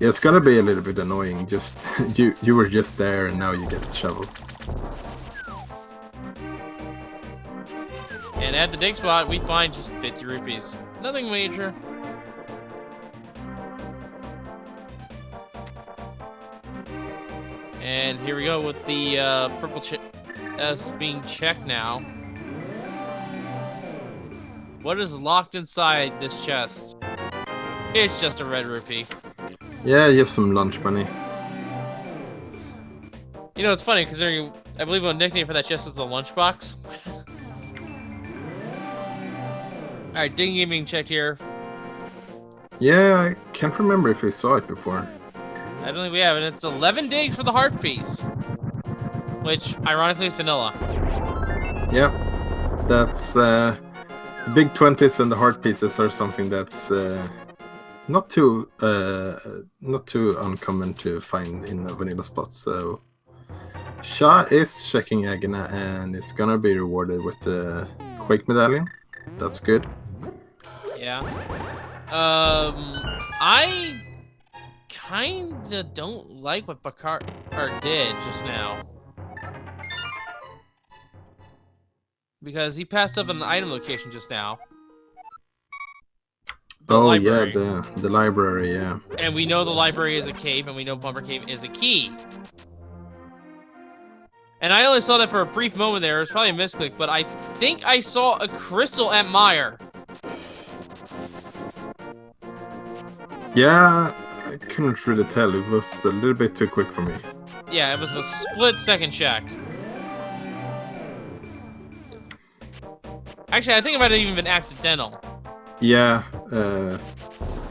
Yeah, it's gonna be a little bit annoying. Just you were just there and now you get the shovel. And at the dig spot, we find just 50 rupees. Nothing major. And here we go with the purple S being checked now. What is locked inside this chest? It's just a red rupee. Yeah, just some lunch money. You know, it's funny, considering I believe one nickname for that chest is the lunchbox. Alright, digging being checked here. Yeah, I can't remember if we saw it before. I don't think we have, and it's 11 digs for the heart piece. Which, ironically, is vanilla. Yeah, that's the big 20s and the heart pieces are something that's not too uncommon to find in a vanilla spot. So schaaa is checking Agina and it's gonna be rewarded with the Quake medallion. That's good. Yeah. I kinda don't like what Bakarbollar did just now. Because he passed up an item location just now. The library. Yeah, the library, yeah. And we know the library is a cave, and we know Bumper Cave is a key. And I only saw that for a brief moment there. It was probably a misclick, but I think I saw a crystal at Mire. Yeah, I couldn't really tell. It was a little bit too quick for me. Yeah, it was a split-second check. Actually, I think it might have even been accidental. Yeah.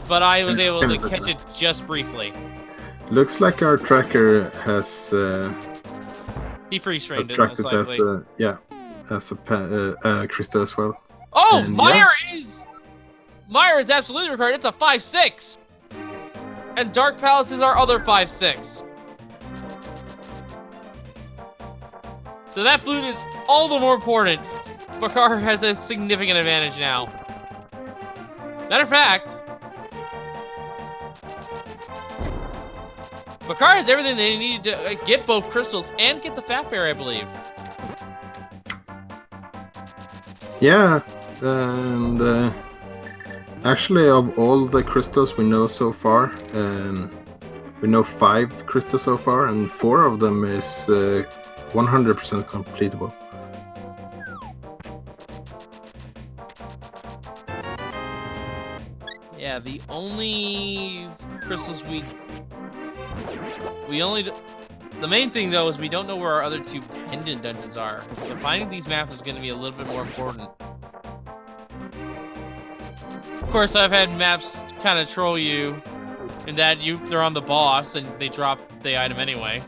But I was able to catch it just briefly. Looks like our tracker has He freeze-framed it, tracked most it as likely. as a crystal as well. Oh, And Mire is absolutely required. It's a 5-6. And Dark Palace is our other 5-6. So that flute is all the more important. Bakar has a significant advantage now. Matter of fact, Bakar has everything they need to get both crystals and get the Fat Bear, I believe. Yeah, and actually, of all the crystals we know so far, we know 5 crystals so far, and 4 of them is 100% completable. Yeah, the only crystals the main thing though is we don't know where our other 2 pendant dungeons are. So finding these maps is going to be a little bit more important. Of course, I've had maps kind of troll you in that they're on the boss and they drop the item anyway.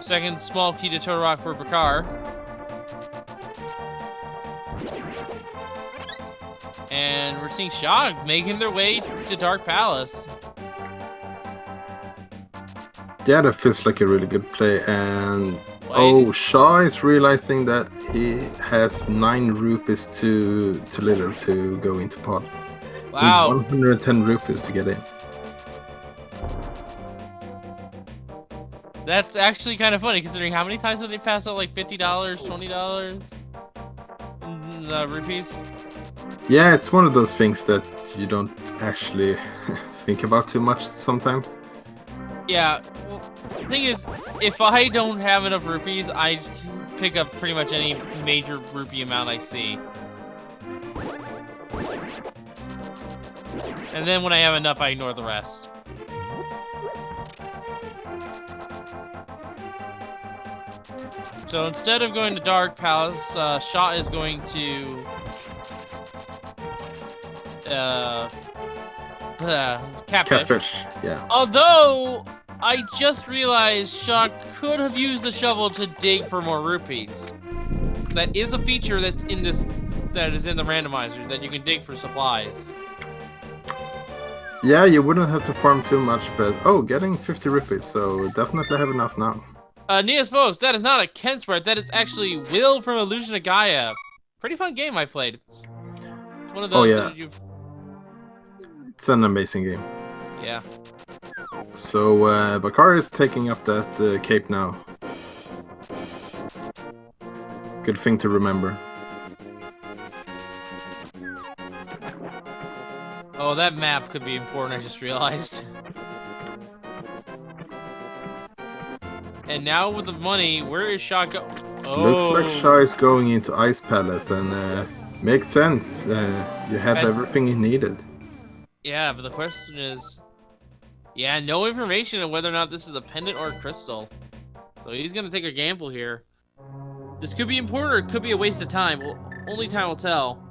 Second small key to Total Rock for Bakar. And we're seeing schaaa making their way to Dark Palace. Yeah, that feels like a really good play, and oh, schaaa is realizing that he has 9 rupees too little to go into pod. Wow. 110 rupees to get in. That's actually kind of funny, considering how many times have they passed out like $50, $20 in rupees? Yeah, it's one of those things that you don't actually think about too much sometimes. Yeah, well, the thing is, if I don't have enough rupees, I pick up pretty much any major rupee amount I see. And then when I have enough, I ignore the rest. So instead of going to Dark Palace, schaaa is going to Catfish. Catfish, yeah. Although I just realized Schaaa could have used the shovel to dig for more rupees. That is a feature that's in this, that is in the randomizer, that you can dig for supplies. Yeah, you wouldn't have to farm too much, but oh, getting 50 rupees, so definitely have enough now. Nias folks, that is not a Ken spread, that is actually Will from Illusion of Gaia. Pretty fun game I played. It's one of those that you've... It's an amazing game. Yeah. So, Bakar is taking up that cape now. Good thing to remember. Oh, that map could be important, I just realized. And now with the money, where is Schaaa go? Oh. Looks like Schaaa is going into Ice Palace, and makes sense. You have everything you needed. Yeah, but the question is... Yeah, no information on whether or not this is a pendant or a crystal. So he's gonna take a gamble here. This could be important or it could be a waste of time. Well, only time will tell.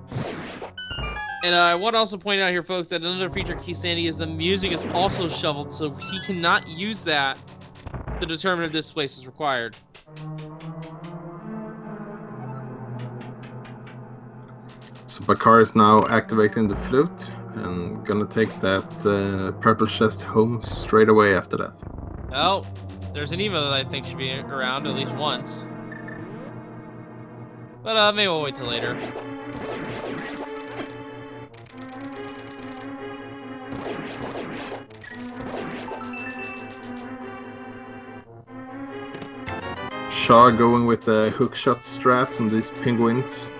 And I want to also point out here, folks, that another feature of Keysanity is the music is also shoveled, so he cannot use that to determine if this place is required. So Bakar is now activating the flute and gonna take that purple chest home straight away after that. Well, there's an email that I think should be around at least once. But maybe we'll wait till later. Schaaa going with the hookshot strats on these penguins.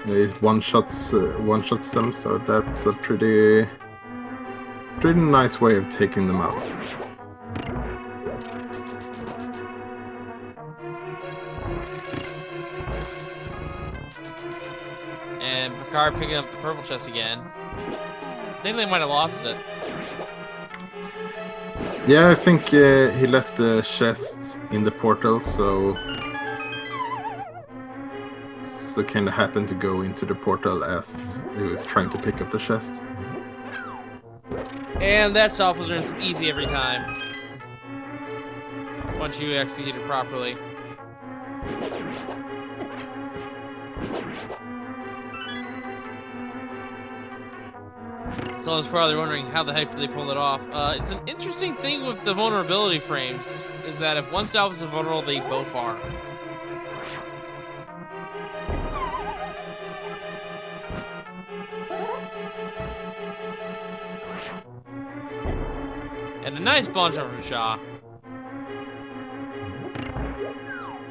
He one-shots them, so that's a pretty nice way of taking them out. And Bakar picking up the purple chest again. I think they might have lost it. Yeah, I think he left the chest in the portal, so kind of happened to go into the portal as he was trying to pick up the chest. And that soft is easy every time. Once you execute it properly. Someone's probably wondering how the heck did they pull it off. It's an interesting thing with the vulnerability frames, is that if one self is vulnerable, they both are. And a nice bunch jump from Schaaa.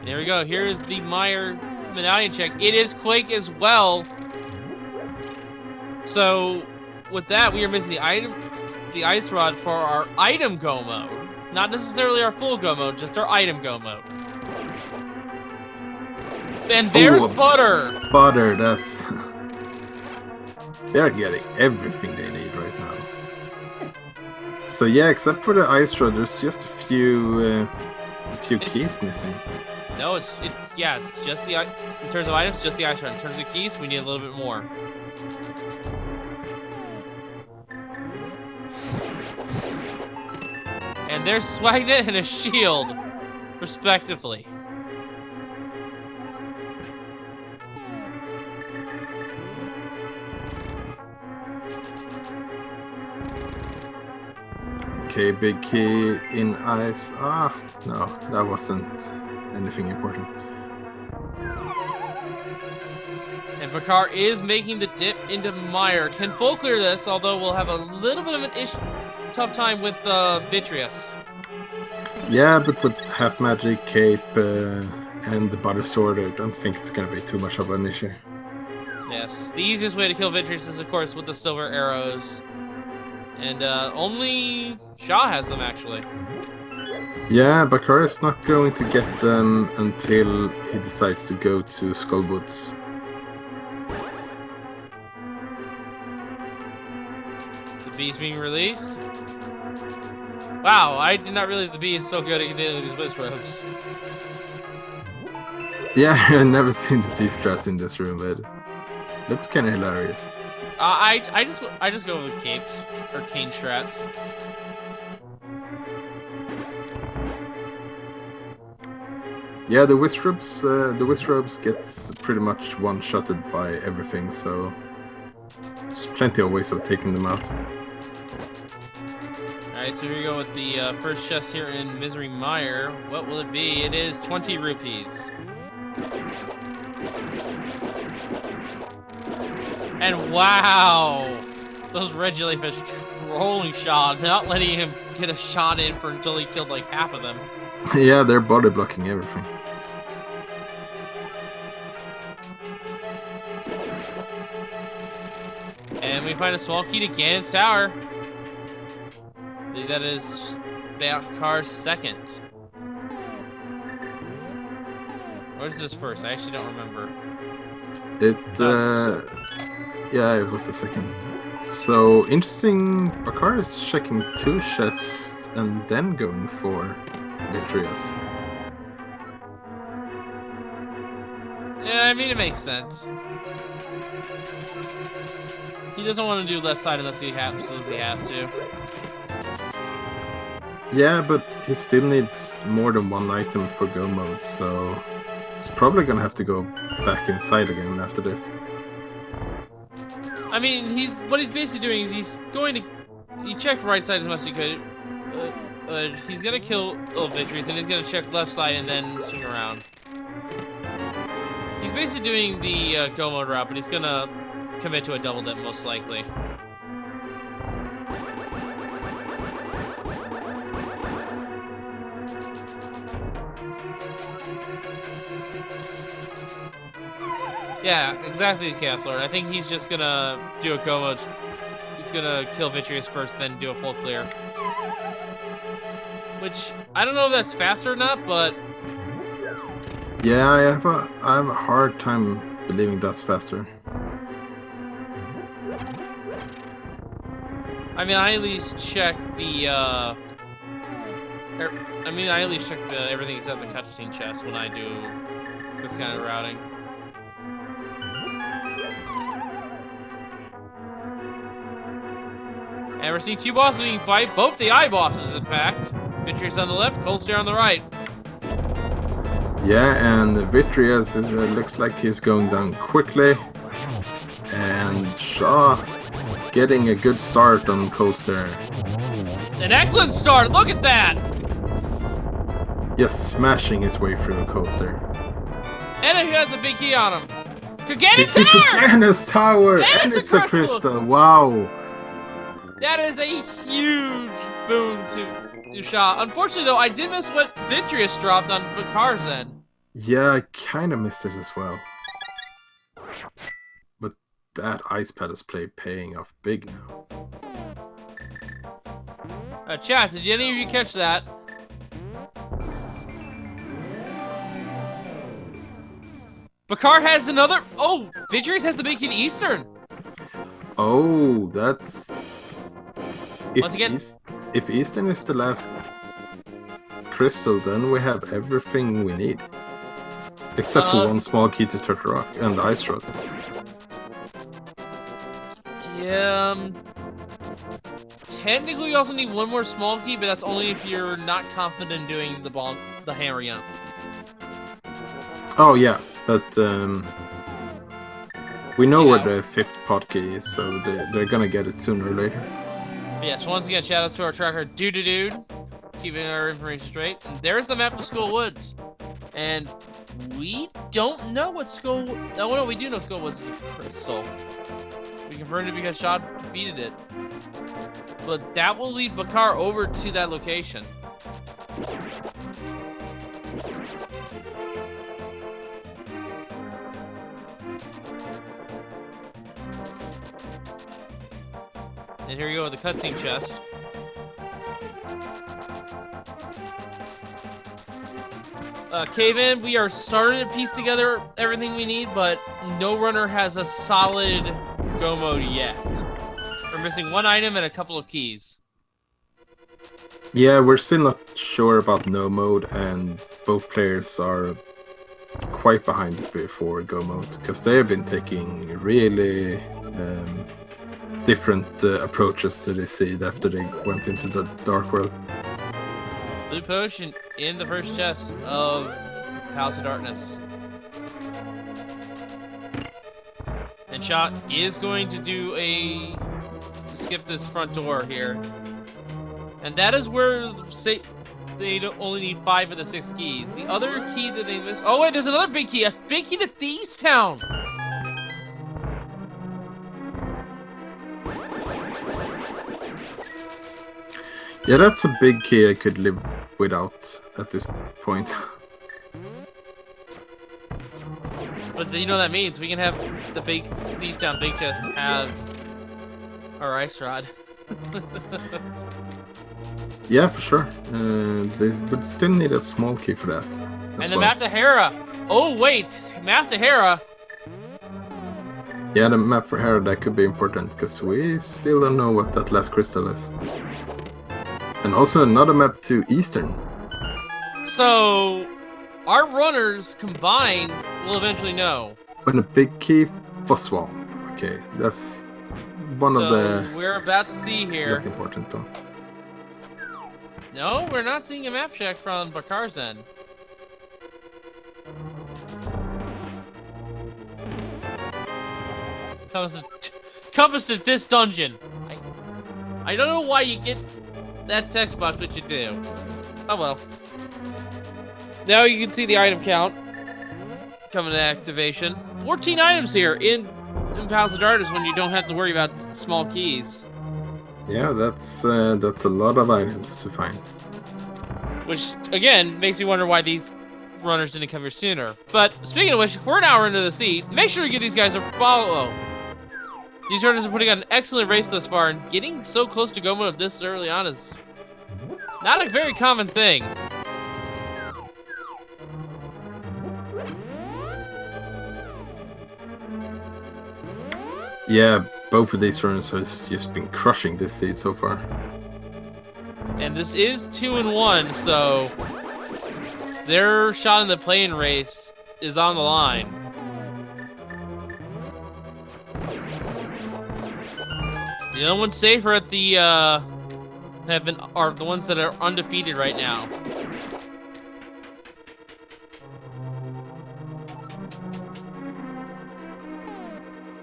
And here we go. Here is the Meyer medallion check. It is Quake as well. So with that, we are missing the ice rod for our item go mode. Not necessarily our full go mode, just our item go mode. And there's Butter. Butter, that's... They're getting everything they need right now. So yeah, except for the ice rod, there's just a few keys missing. No, it's just the in terms of items, just the ice rod. In terms of keys, we need a little bit more. And there's Swagnet and a shield, respectively. Okay, big key in ice. Ah, no, that wasn't anything important. And Bakar is making the dip into Meyer. Can full clear this, although we'll have a little bit of an tough time with Vitreous. Yeah, but with half magic, cape, and the butter sword, I don't think it's gonna be too much of an issue. Yes, the easiest way to kill Vitreous is, of course, with the silver arrows. And only Schaaa has them, actually. Yeah, Bakar is not going to get them until he decides to go to Skullwoods. The bee's being released. Wow, I did not realize the bee is so good at dealing with these whiz robes. Yeah, I've never seen the bee strats in this room, but that's kind of hilarious. I just go with capes or cane strats. Yeah, the Wizrobes gets pretty much one-shotted by everything, so there's plenty of ways of taking them out. Alright, so here we go with the first chest here in Misery Mire. What will it be? It is 20 rupees. And wow! Those red jellyfish trolling Schaaa, not letting him get a shot in for until he killed like half of them. Yeah, they're body blocking everything. And we find a small key to Ganon's tower. I believe that is Bakar's second. Or is this first? I actually don't remember. Yeah, it was the second. So interesting. Bakar is checking 2 chests and then going for Vitrius. Yeah, I mean it makes sense. He doesn't want to do left side unless he has to. Yeah, but he still needs more than 1 item for go mode, so he's probably gonna have to go back inside again after this. I mean, what he's basically doing is he checked right side as much as he could. He's gonna kill Vitrius, and he's gonna check left side and then swing around. He's basically doing the go mode route, but he's gonna commit to a double dip most likely. Yeah, exactly, Chaos Lord. I think he's just gonna do a go mode. He's gonna kill Vitrius first, then do a full clear. Which, I don't know if that's faster or not, but... Yeah, I have a hard time believing that's faster. I mean, I at least check the, I at least check everything except the cutscene chest when I do this kind of routing. And we're seeing 2 bosses being fight, both the eye bosses, in fact. Vitrius on the left, Coldstare on the right. Yeah, and Vitrius looks like he's going down quickly. And Schaaa getting a good start on Coldstare. An excellent start, look at that! Yes, smashing his way through Coldstare. And he has a big key on him. To Ganon's To tower! Ganon's tower! And it's a crystal! Wow! That is a huge boon to Schaaa. Unfortunately, though, I did miss what Vitrius dropped on Bakar's end. Yeah, I kind of missed it as well. But that ice pad is paying off big now. Chat, did any of you catch that? Bakar has another... Oh, Vitrius has the big key to Eastern. Oh, that's... Once again... If Eastern is the last crystal, then we have everything we need. Except for 1 small key to Turtle Rock and the Ice Rod. Yeah, technically, you also need 1 more small key, but that's only if you're not confident in doing the hammer jump. Oh yeah, but we know where the 5th pot key is, so they're gonna get it sooner or later. Yes, once again, shout outs to our tracker, Dude, keeping our information straight. And there's the map of Skull Woods. And we don't know what Skull... No, we do know Skull Woods is a crystal. We confirmed it because Schaaa defeated it. But that will lead Bakar over to that location. And here we go with the cutscene chest. Cave-In, we are starting to piece together everything we need, but no runner has a solid go mode yet. We're missing 1 item and a couple of keys. Yeah, we're still not sure about no mode, and both players are quite behind before go mode, because they have been taking really different approaches to this seed after they went into the Dark World. Blue potion in the first chest of Palace of Darkness. And Shot is going to do a skip this front door here. And that is where they only need 5 of the 6 keys. The other key that they missed... Oh, wait, there's another big key. A big key to Thieves Town. Yeah, that's a big key I could live without at this point. But you know what that means? We can have the big Thieves Town big chest have our ice rod. Yeah, for sure. They would still need a small key for that. And the map to Hera. Oh wait, map to Hera. Yeah, the map for Hera, that could be important because we still don't know what that last crystal is. And also another map to Eastern. So our runners combined will eventually know. And a big key for Swamp. Okay, that's one of the... we're about to see here. That's important though. No, we're not seeing a map check from Bakar's end. Compass to this dungeon. I don't know why you get that text box, but you do. Oh well. Now you can see the item count coming to activation. 14 items here in Palace of Darkness when you don't have to worry about small keys. Yeah, that's a lot of items to find. Which, again, makes me wonder why these runners didn't come here sooner. But, speaking of which, we're an hour into the seed. Make sure to give these guys a follow. These runners are putting on an excellent race thus far, and getting so close to go mode this early on is not a very common thing. Yeah, both of these runners have just been crushing this seed so far. And this is 2-1, so their shot in the play-in race is on the line. The only ones safer at the are the ones that are undefeated right now.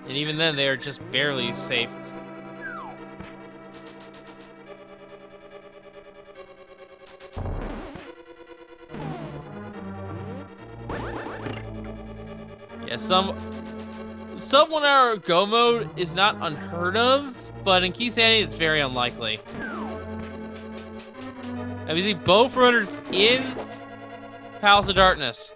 And even then, they are just barely safe. Yeah, some 1 hour go mode is not unheard of, but in Keysanity, it's very unlikely. And we see both runners in Palace of Darkness.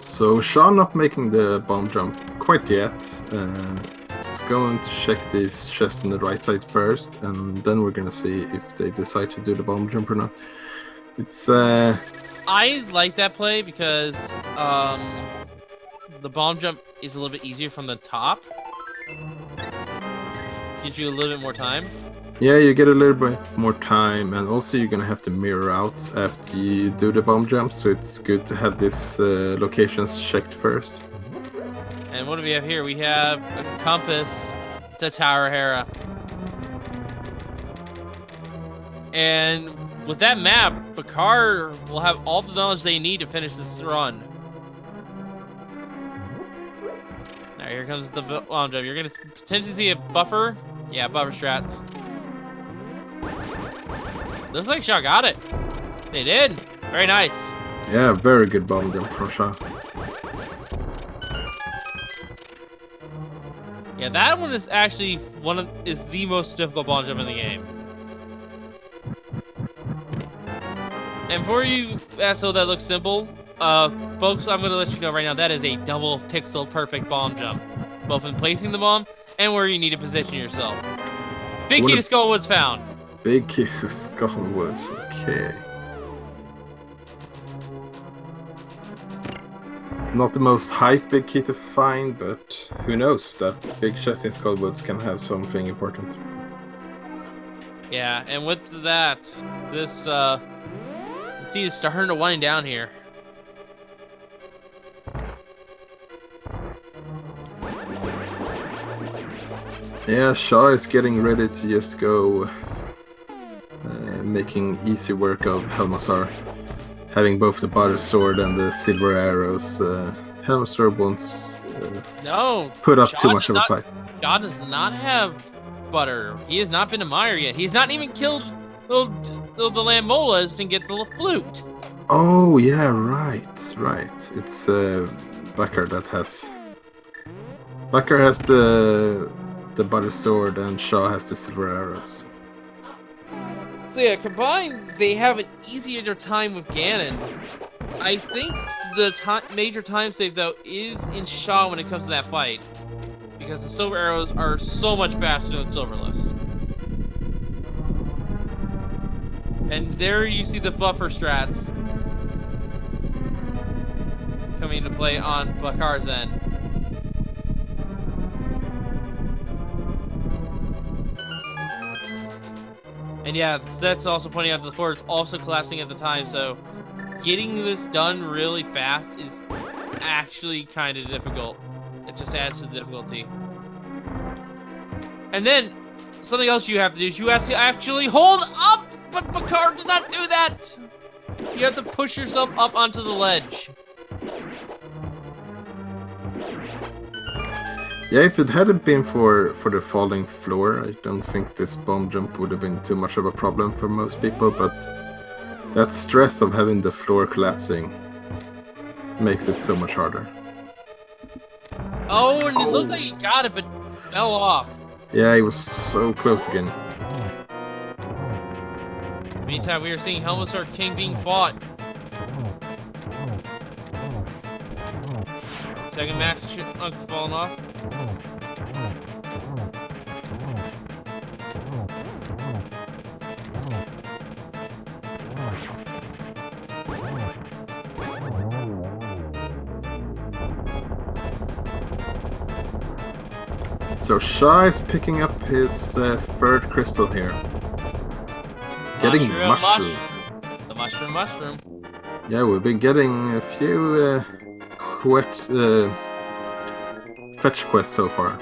So Sean not making the bomb jump quite yet. It's going to check these chests on the right side first, and then we're gonna see if they decide to do the bomb jump or not. It's I like that play because the bomb jump is a little bit easier from the top. Gives you a little bit more time. Yeah, you get a little bit more time, and also you're gonna have to mirror out after you do the bomb jump, so it's good to have these locations checked first. And what do we have here? We have a compass to Tower Hera. And with that map, Bakar will have all the knowledge they need to finish this run. Now here comes the bomb jump. You're gonna potentially see a buffer. Yeah, buffer strats. Looks like Schaaa got it. They did. Very nice. Yeah, very good bomb jump from Schaaa. Yeah, that one is actually is the most difficult bomb jump in the game. And for you, so that looks simple, folks, I'm gonna let you know right now that is a double pixel perfect bomb jump, both in placing the bomb and where you need to position yourself. Big key to Skullwoods found. Big key to Skullwoods, okay. Not the most hype big key to find, but who knows, that big chest in Skullwoods can have something important. Yeah, and with that, this scene is starting to wind down here. Yeah, Schaaa is getting ready to just go, making easy work of Helmazar. Having both the butter sword and the silver arrows. Helmazar won't No, put up too Schaaa much of a fight. Schaaa does not have butter. He has not been a Meyer yet. He's not even killed the Lammolas and get the flute. Oh yeah, right. It's Bakar that has. Bakar has the butter sword and Schaaa has the silver arrows. So yeah, combined, they have an easier time with Ganon. I think the major time save, though, is in Schaaa when it comes to that fight. Because the silver arrows are so much faster than silverless. And there you see the buffer strats coming into play on Bakar's end. And yeah, Zet's also pointing out that the floor is also collapsing at the time, so getting this done really fast is actually kind of difficult. It just adds to the difficulty. And then, something else you have to do is you have to actually hold up! But Bakar did not do that! You have to push yourself up onto the ledge. Yeah, if it hadn't been for the falling floor, I don't think this bomb jump would have been too much of a problem for most people, but that stress of having the floor collapsing makes it so much harder. Oh, and it looks like he got it, but fell off. Yeah, he was so close again. Meantime, we are seeing Helmazar King being fought. Second Max Chipmunk falling off. So Schaaa is picking up his third crystal here. Getting mushroom. The mushroom. Yeah, we've been getting a few fetch quests so far.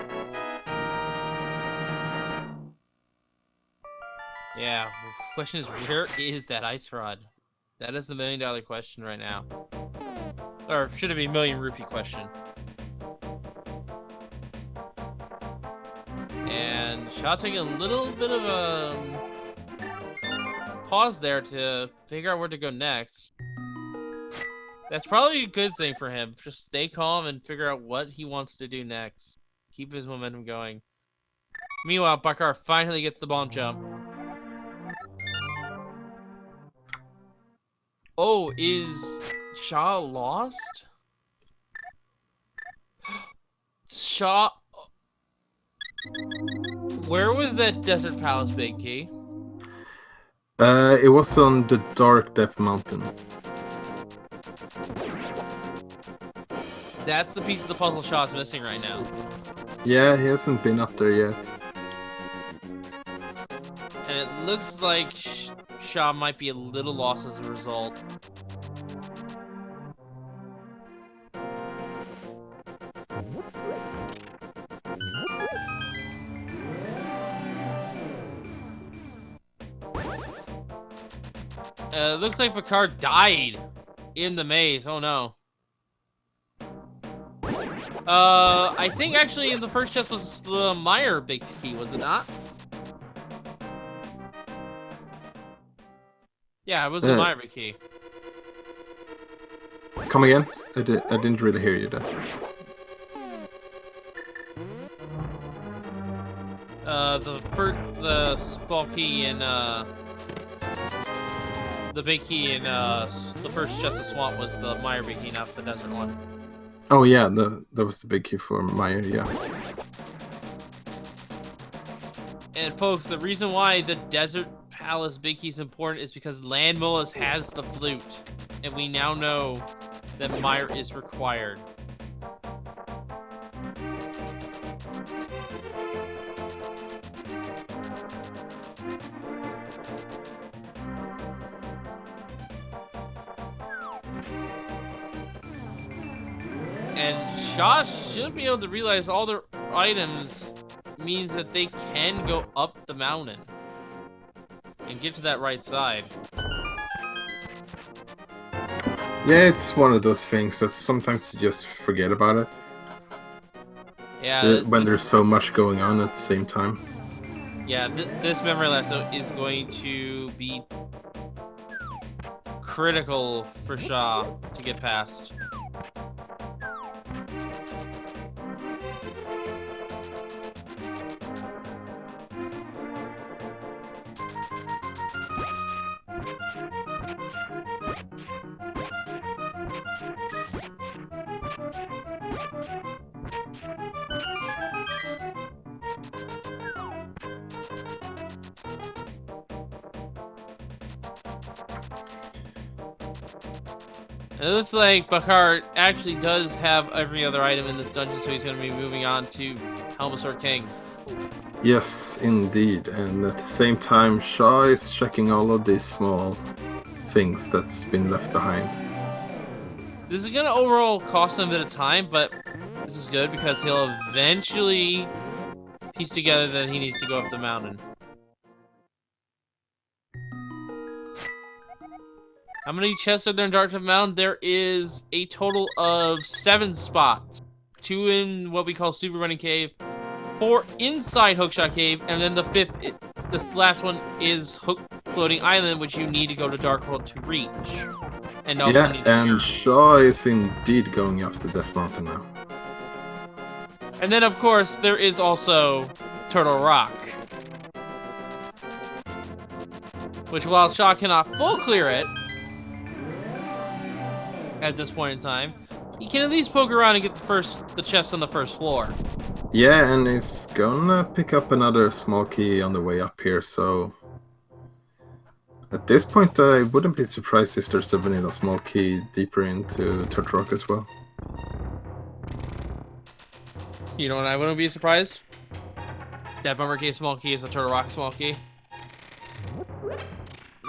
Yeah, the question is, where is that ice rod? That is the $1 million question right now. Or should it be million rupee question? And Schaaa taking a little bit of a pause there to figure out where to go next. That's probably a good thing for him. Just stay calm and figure out what he wants to do next. Keep his momentum going. Meanwhile, Bakar finally gets the bomb jump. Oh, is Schaaa lost? Schaaa... Where was that Desert Palace Big Key? It was on the Dark Death Mountain. That's the piece of the puzzle Shaa's missing right now. Yeah, he hasn't been up there yet. And it looks like Schaaa might be a little lost as a result. Looks like Bakar died in the maze. Oh no. I think actually in the first chest was the Meyer big key, was it not? Yeah, it was the Meyer big key. Come again? I didn't really hear you there. The small key in the big key in the first chest of swamp was the Meyer big key, not the desert one. Oh yeah, that was the big key for Meyer, yeah. And folks, the reason why the Desert Palace big key is important is because Landmullis has the flute, and we now know that Meyer is required. And Schaaa should be able to realize all the items means that they can go up the mountain and get to that right side. Yeah, it's one of those things that sometimes you just forget about it. Yeah, When there's so much going on at the same time. Yeah, this memory lasso is going to be critical for Schaaa to get past. It looks like Bakar actually does have every other item in this dungeon, so he's going to be moving on to Helmasaur King. Yes, indeed. And at the same time, Schaaa is checking all of these small things that's been left behind. This is going to overall cost him a bit of time, but this is good because he'll eventually piece together that he needs to go up the mountain. How many chests are there in Darktooth Mountain? There is a total of 7 spots. 2 in what we call Super Running Cave, 4 inside Hookshot Cave, and then the 5th, this last one is Hook Floating Island, which you need to go to Dark World to reach. And also and Schaaa is indeed going up the Death Mountain now. And then, of course, there is also Turtle Rock, which, while Schaaa cannot full clear it at this point in time, he can at least poke around and get the chest on the first floor. Yeah, and he's gonna pick up another small key on the way up here, so at this point I wouldn't be surprised if there's a vanilla small key deeper into Turtle Rock as well. You know what, I wouldn't be surprised? That Bummer Cave small key is the Turtle Rock small key.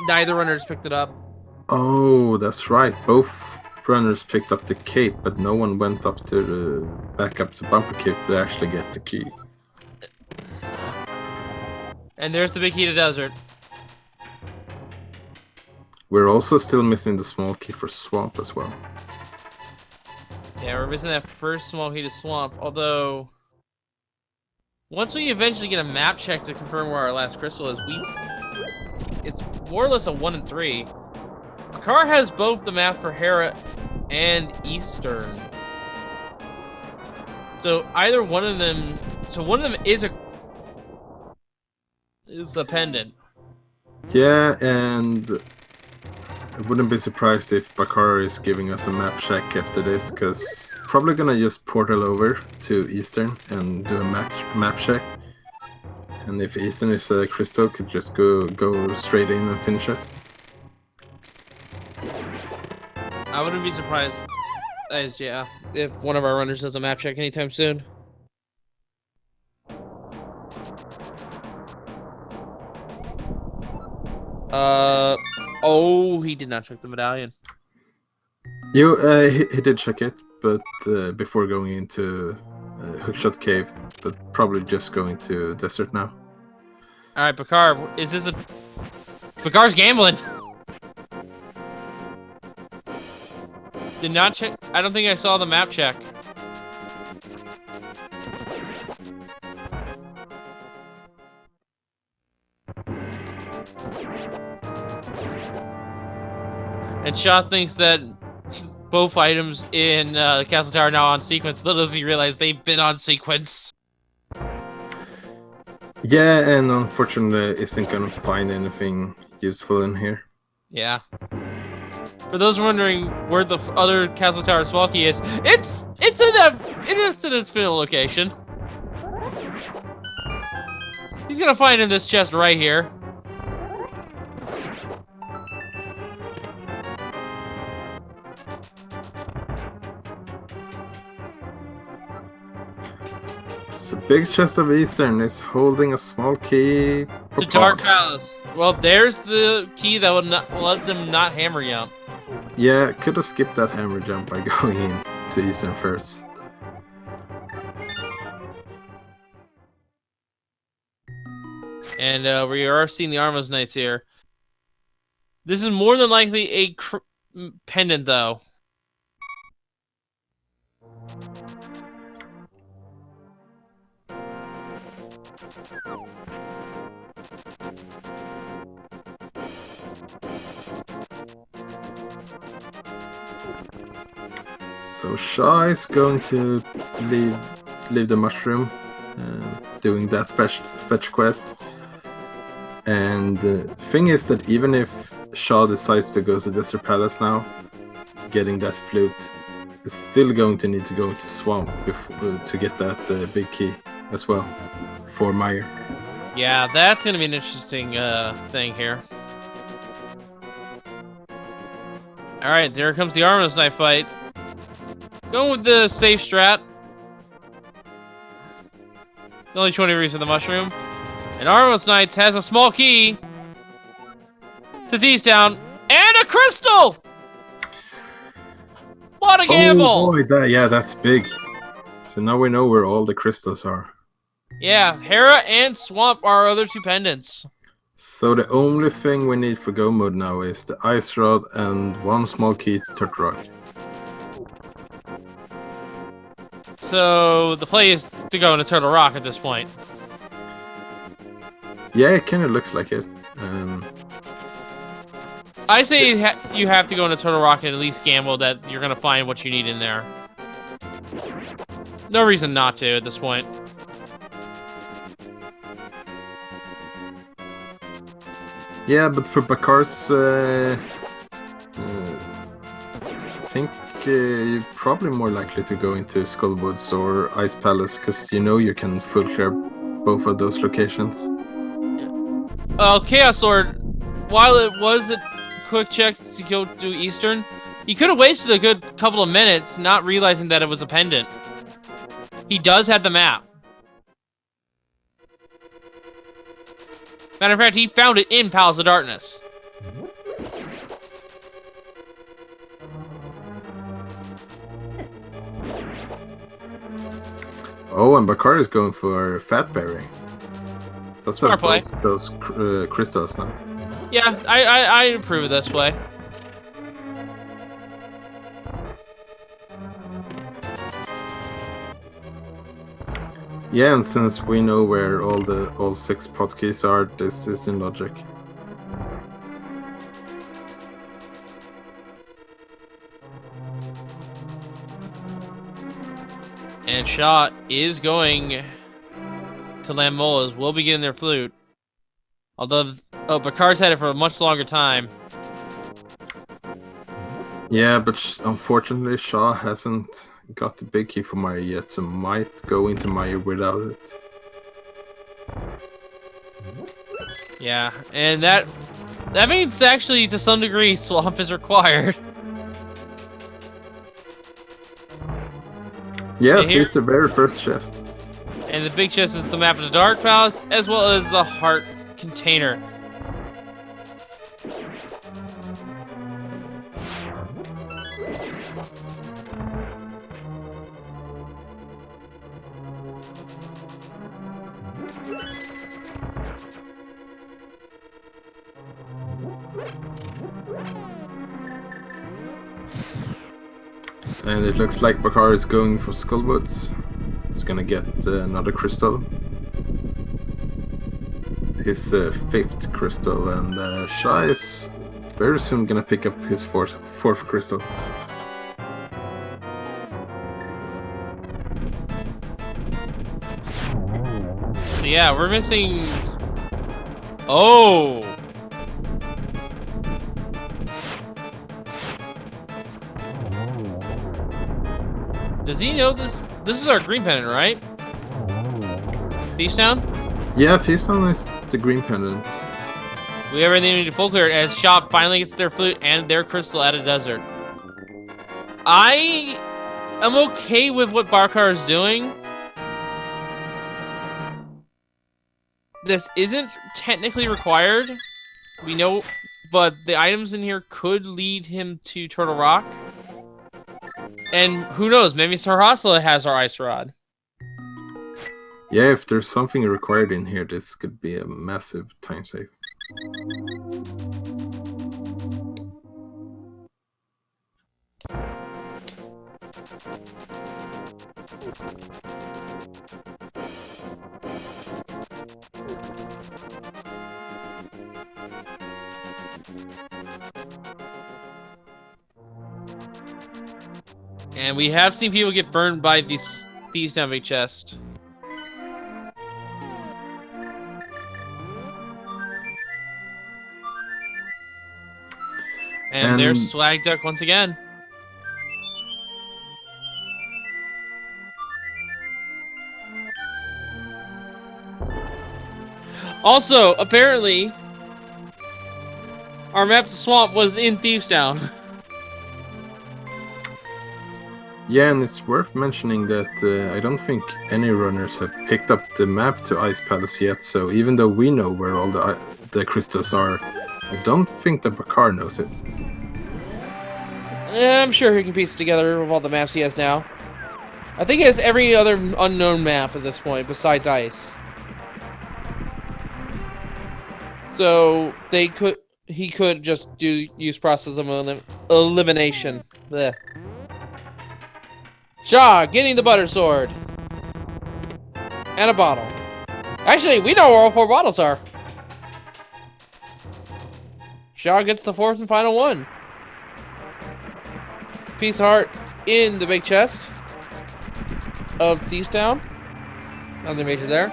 Neither runners picked it up. Oh, that's right. Both runners picked up the cape, but no one went up to back up to Bumper Cave to actually get the key. And there's the big key to desert. We're also still missing the small key for Swamp as well. Yeah, we're missing that first small key to Swamp, although once we eventually get a map check to confirm where our last crystal is, it's more or less a 1 in 3. The car has both the map for Hera and Eastern. So either one of them, one of them is a pendant. Yeah, and I wouldn't be surprised if Bakar is giving us a map check after this, because probably gonna just portal over to Eastern and do a map check. And if Eastern is a crystal, could just go straight in and finish it. I wouldn't be surprised, if one of our runners does a map check anytime soon. Oh, he did not check the medallion. He did check it, but before going into Hookshot Cave, but probably just going to Desert now. Alright, Bakar, is this Bakar's gambling! Did not check. I don't think I saw the map check. And Schaaa thinks that both items in the Castle Tower are now on sequence. Little does he realize they've been on sequence. Yeah, and unfortunately isn't gonna find anything useful in here. Yeah. For those wondering where the other Castle Tower small key is, it's in its final location. He's gonna find in this chest right here. So big chest of Eastern is holding a small key for To Dark Palace. Well, there's the key that would not let them not hammer jump. Yeah, could have skipped that hammer jump by going in to Eastern first. And we are seeing the Armos Knights here. This is more than likely a pendant, though. So schaaa is going to leave the mushroom, doing that fetch quest. And the thing is that even if schaaa decides to go to Desert Palace now, getting that flute is still going to need to go into Swamp to get that big key as well for Meyer. Yeah, that's going to be an interesting thing here. Alright, there comes the Armos Knight fight. Going with the safe strat. Only 20 degrees for the mushroom. And Armos Knights has a small key to Thieves Town and a crystal! What a gamble! Oh boy, that's big. So now we know where all the crystals are. Yeah, Hera and Swamp are our other two pendants. So the only thing we need for go mode now is the Ice Rod and one small key to Turtle Rock. So the play is to go into Turtle Rock at this point. Yeah, it kind of looks like it. I say you have to go into Turtle Rock and at least gamble that you're going to find what you need in there. No reason not to at this point. Yeah, but for Bakar's, I think you're probably more likely to go into Skullwoods or Ice Palace, because you know you can full clear both of those locations. Chaos Lord, while it was a quick check to go to Eastern, he could have wasted a good couple of minutes not realizing that it was a pendant. He does have the map. Matter of fact, he found it in Palace of Darkness. Oh, and Bakar is going for Fat Berry. That's Smart play. Both those crystals now. Yeah, I approve of this play. Yeah, and since we know where all 6 potkeys are, this is in logic. And Shot is going to Lammolas. Will be getting their flute. Although, Bakar's had it for a much longer time. Yeah, but unfortunately, schaaa hasn't got the big key for Meyer yet, so might go into Meyer without it. Yeah, and that means actually to some degree Swamp is required. Yeah, And at least the very first chest. And the big chest is the map of the Dark Palace, as well as the Heart Container. And it looks like Bakar is going for Skullwoods. He's gonna get another crystal. His 5th crystal, and schaaa is very soon gonna pick up his 4th crystal. So yeah, we're missing... Oh! Does he know this? This is our green pendant, right? Thieves Town? Yeah, Thieves Town is the green pendant. We have everything we need to full clear as Shop finally gets their flute and their crystal out of desert. I am okay with what Barkar is doing. This isn't technically required. We know, but the items in here could lead him to Turtle Rock. And who knows, maybe Sarhasla has our Ice Rod. Yeah, if there's something required in here, this could be a massive time save. And we have seen people get burned by these thieves down big chest. And there's Swag Duck once again. Also, apparently, our map to swamp was in Thieves Town. Yeah, and it's worth mentioning that I don't think any runners have picked up the map to Ice Palace yet, so even though we know where all the crystals are, I don't think that Bakar knows it. Yeah, I'm sure he can piece it together with all the maps he has now. I think he has every other unknown map at this point besides Ice. So he could just use process of elimination. Blech. Schaaa getting the butter sword and a bottle. Actually, we know where all 4 bottles are. Schaaa gets the 4th and final one. Piece of heart in the big chest of Thieves Town. Nothing major there.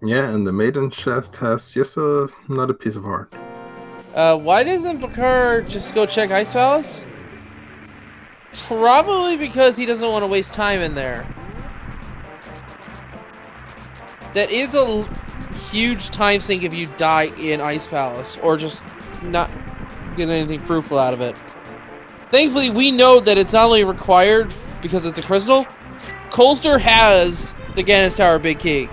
Yeah, and the maiden chest has just another piece of heart. Why doesn't Bakar just go check Ice Palace? Probably because he doesn't want to waste time in there. That is a huge time sink if you die in Ice Palace, or just not get anything fruitful out of it. Thankfully, we know that it's not only required because it's a crystal. Colster has the Ganon Tower big key.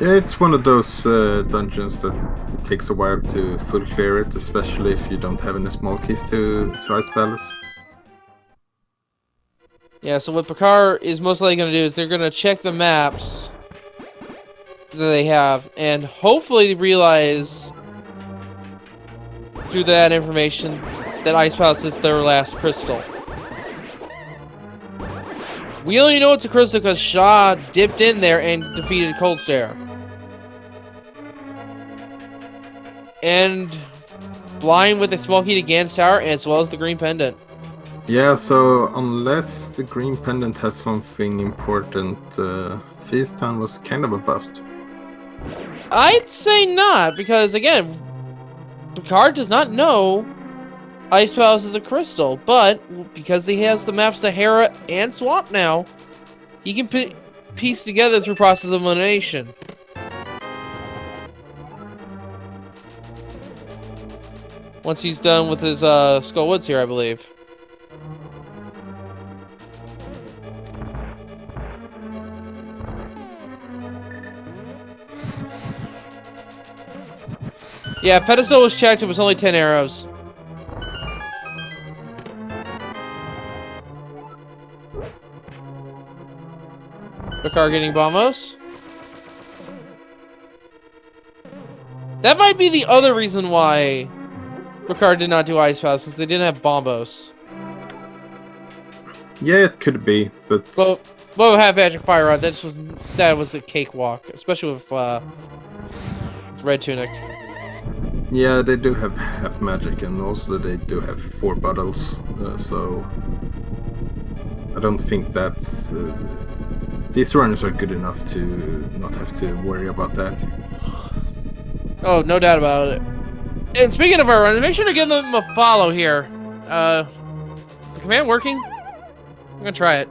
Yeah, it's one of those dungeons that it takes a while to full clear it, especially if you don't have any small keys to Ice Palace. Yeah, so what Bakar is most likely going to do is they're going to check the maps that they have and hopefully realize through that information that Ice Palace is their last crystal. We only know it's a crystal because Schaaa dipped in there and defeated Cold Stare. And blind with a small key to Gan's Tower as well as the green pendant. Yeah, so unless the green pendant has something important, Thieves Town was kind of a bust. I'd say not, because again, Picard does not know Ice Palace is a crystal, but because he has the maps to Hera and Swamp now, he can piece together through process of elimination. Once he's done with his Skull Woods here, I believe. Yeah, pedestal was checked. It was only 10 arrows. Bakar getting bombos. That might be the other reason why Bakar did not do Ice Palace, because they didn't have bombos. Yeah, it could be, but Both have Magic Fire Rod. That was a cakewalk, especially with Red Tunic. yeah, they do have half magic, and also they do have 4 bottles, so I don't think that's... these runners are good enough to not have to worry about that. Oh, no doubt about it. And speaking of our runners, make sure to give them a follow here. Is the command working? I'm gonna try it.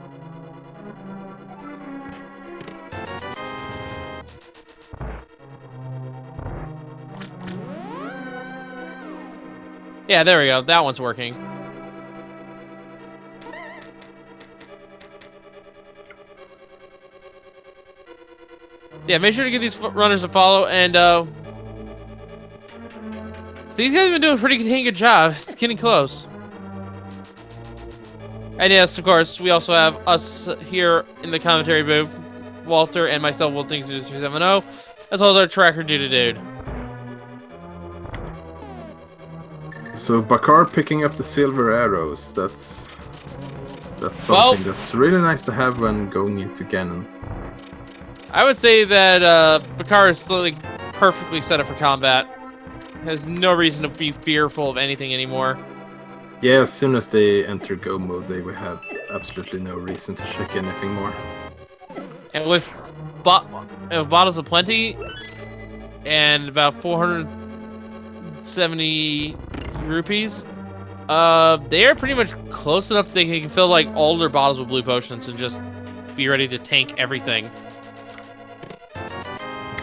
Yeah, there we go. That one's working. Yeah, make sure to give these runners a follow, and These guys have been doing a pretty good job. It's getting close. And yes, of course, we also have us here in the commentary booth, Walter and myself, Wolting0270, as well as our tracker dude. So Bakar picking up the silver arrows. That's something that's really nice to have when going into Ganon. I would say that Bakar is like perfectly set up for combat. Has no reason to be fearful of anything anymore. Yeah, as soon as they enter go mode, they will have absolutely no reason to check anything more. And with bottles of plenty and about 470 rupees, they are pretty much close enough they can fill like all their bottles with blue potions and just be ready to tank everything.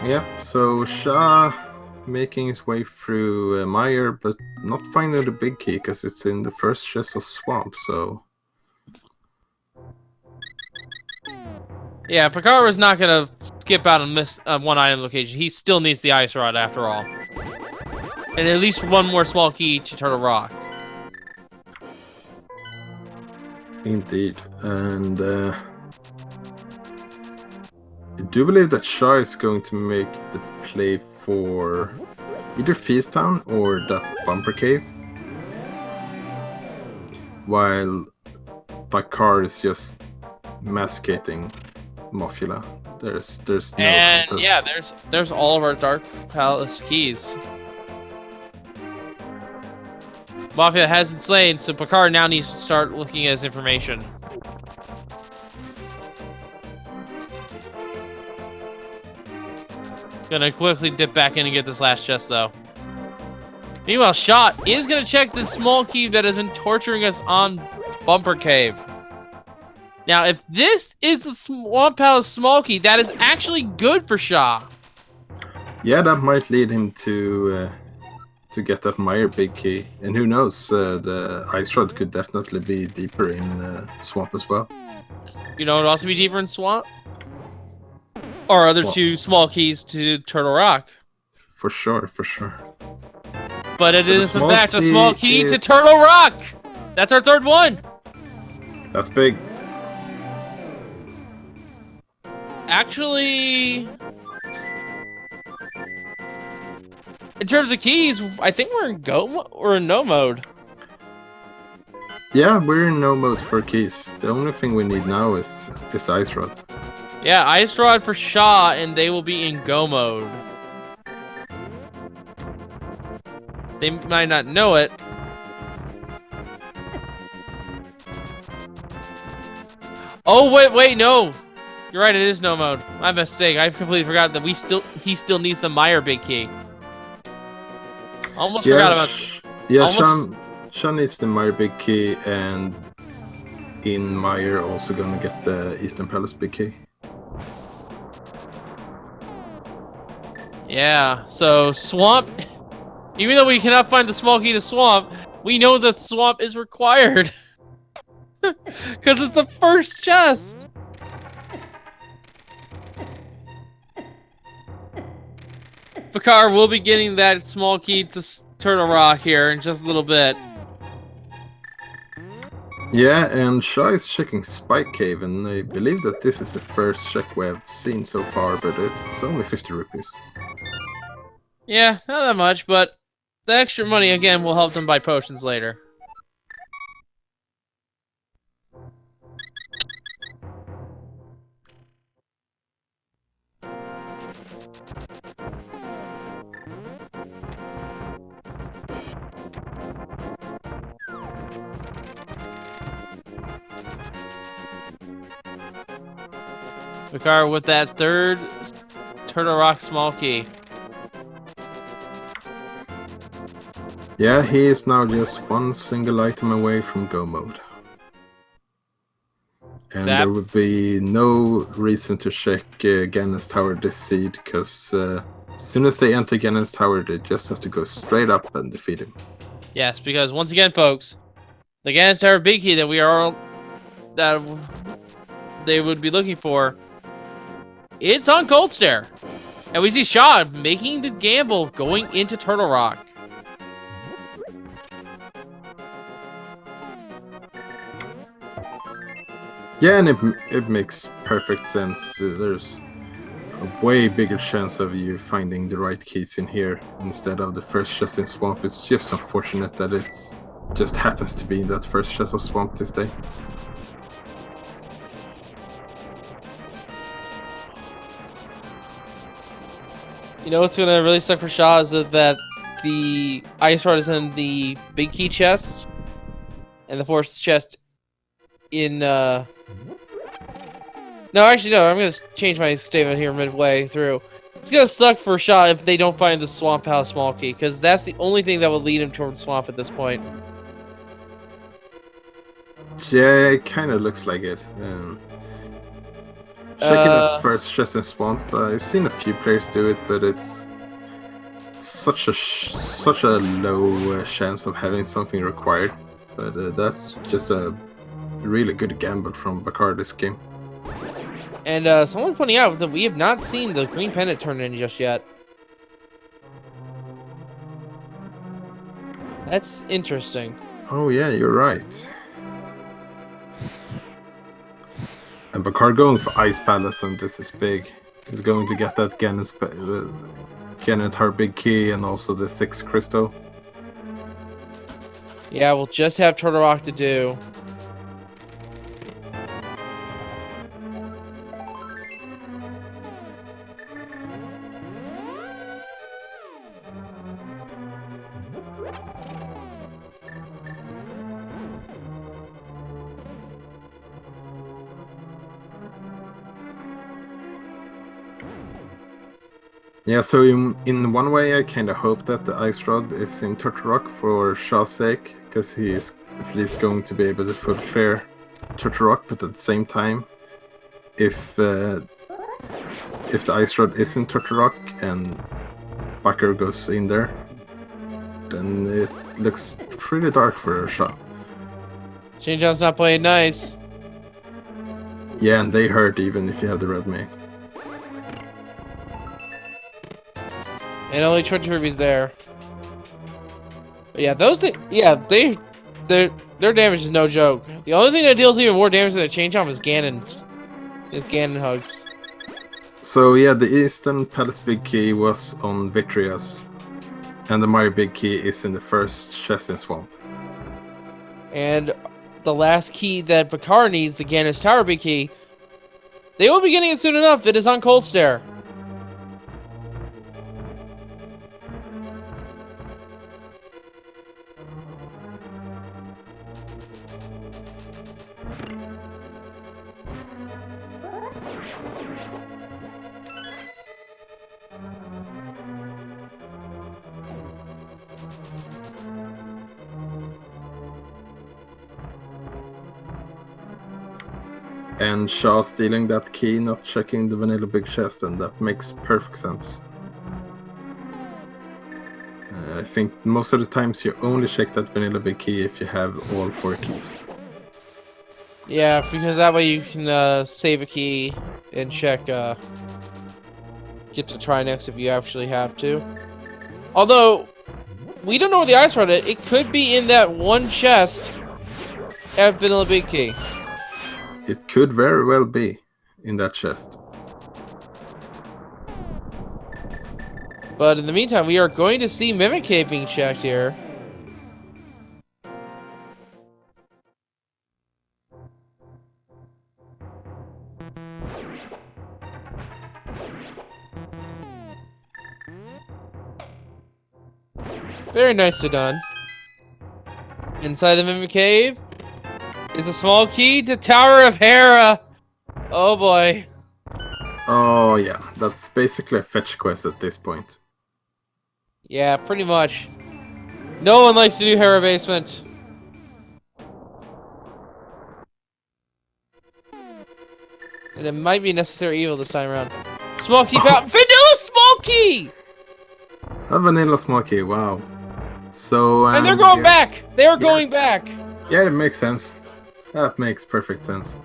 Yeah, so Schaaa making his way through Mire, but not finding the big key because it's in the first chest of Swamp, so... Yeah, Bakar was not going to skip out on this one item location. He still needs the Ice Rod after all. And at least one more small key to Turtle Rock. Indeed, and I do believe that Schaaa is going to make the play for either Feast Town or that Bumper Cave, while Bakar is just masticating Mothula. There's no and contest. yeah, there's all of our Dark Palace keys. Mafia hasn't slain, so Bakar now needs to start looking at his information. Gonna quickly dip back in and get this last chest, though. Meanwhile, Schaaa is gonna check the small key that has been torturing us on Bumper Cave. Now, if this is the Swamp Palace small key, that is actually good for Schaaa. Yeah, that might lead him to get that Mire big key, and who knows, the Ice Rod could definitely be deeper in Swamp as well. You know, it would also be deeper in Swamp. Or other Swamp. two small keys to Turtle Rock. For sure, for sure. But it is, in small fact, a key small key to is- Turtle Rock! That's our third one! That's big. Actually... in terms of keys, I think we're in no mode. Yeah, we're in no mode for keys. The only thing we need now is the Ice Rod. Yeah, Ice Rod for Schaaa, and they will be in go mode. They might not know it. Oh, wait, no! You're right, it is no mode. My mistake. I completely forgot that he still needs the Mire big key. Almost forgot about... Schaaa needs the Mire big key, and in Mire also gonna get the Eastern Palace big key. Yeah, so Swamp... even though we cannot find the small key to Swamp, we know that Swamp is required. Because it's the first chest! Bakar will be getting that small key to Turtle Rock here in just a little bit. Yeah, and Schaaa is checking Spike Cave, and I believe that this is the first check we have seen so far, but it's only 50 rupees. Yeah, not that much, but the extra money, again, will help them buy potions later. Bakar with that third Turtle Rock small key. Yeah, he is now just one single item away from go mode. And there would be no reason to check Ganon's Tower this seed, because as soon as they enter Ganon's Tower, they just have to go straight up and defeat him. Yes, because once again, folks, the Ganon's Tower big key that they would be looking for, it's on Cold Stare. And we see Schaaa making the gamble going into Turtle Rock. Yeah, and it makes perfect sense. There's a way bigger chance of you finding the right keys in here instead of the first chest in Swamp. It's just unfortunate that it's just happens to be in that first chest of Swamp this day. You know what's gonna really suck for schaaa is that the ice rod is in the big key chest, and the force chest in No, actually no. I'm gonna change my statement here midway through. It's gonna suck for schaaa if they don't find the Swamp House small key, because that's the only thing that would lead him towards Swamp at this point. Yeah, it kind of looks like it. Checking that first chest in Swamp, I've seen a few players do it, but it's such a low chance of having something required. But that's just a really good gamble from Bakar this game. And someone pointing out that we have not seen the green pendant turn in just yet. That's interesting. Oh yeah, you're right. And Bakar going for Ice Palace, and this is big. He's going to get that Ganon Tar Big Key and also the 6 crystal. Yeah, we'll just have Turtle Rock to do. Yeah, so in one way I kind of hope that the Ice Rod is in Turtle Rock for Shaw's sake, because he is at least going to be able to full clear Turtle Rock, but at the same time, if the Ice Rod is in Turtle Rock and Bakar goes in there, then it looks pretty dark for Shaa. Shinjan's not playing nice. Yeah, and they hurt even if you have the red main. And only 20 rubies there. But yeah, those things. Yeah, their damage is no joke. The only thing that deals even more damage than a change off is Ganon's. It's Ganon hugs. So yeah, the Eastern Palace Big Key was on Vitrias, and the Mario Big Key is in the first chest in Swamp. And the last key that Bakar needs, the Ganon's Tower Big Key, they will be getting it soon enough. It is on Cold Stare. And Shaa stealing that key, not checking the vanilla big chest, and that makes perfect sense. I think most of the times you only check that vanilla big key if you have all 4 keys. Yeah, because that way you can save a key and check, get to try next if you actually have to. Although, we don't know where the ice rod is. It could be in that one chest at vanilla big key. It could very well be in that chest. But in the meantime, we are going to see Mimic Cave being checked here. Very nicely done. Inside the Mimic Cave is a small key to Tower of Hera. Oh boy. Oh yeah, that's basically a fetch quest at this point. Yeah, pretty much. No one likes to do Hera Basement. And it might be necessary evil this time around. Small key fountain. Vanilla small key! A vanilla small key, wow. So And they're going back! They're going back! Yeah, it makes sense. That makes perfect sense.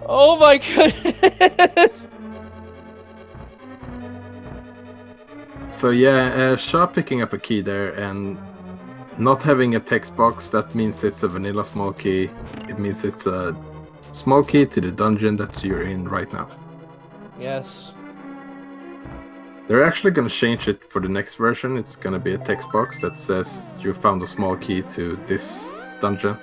Oh my goodness! So yeah, Shaa picking up a key there and not having a text box, that means it's a vanilla small key. It means it's a Small key to the dungeon that you're in right now. Yes. They're actually going to change it for the next version. It's going to be a text box that says you found a small key to this dungeon.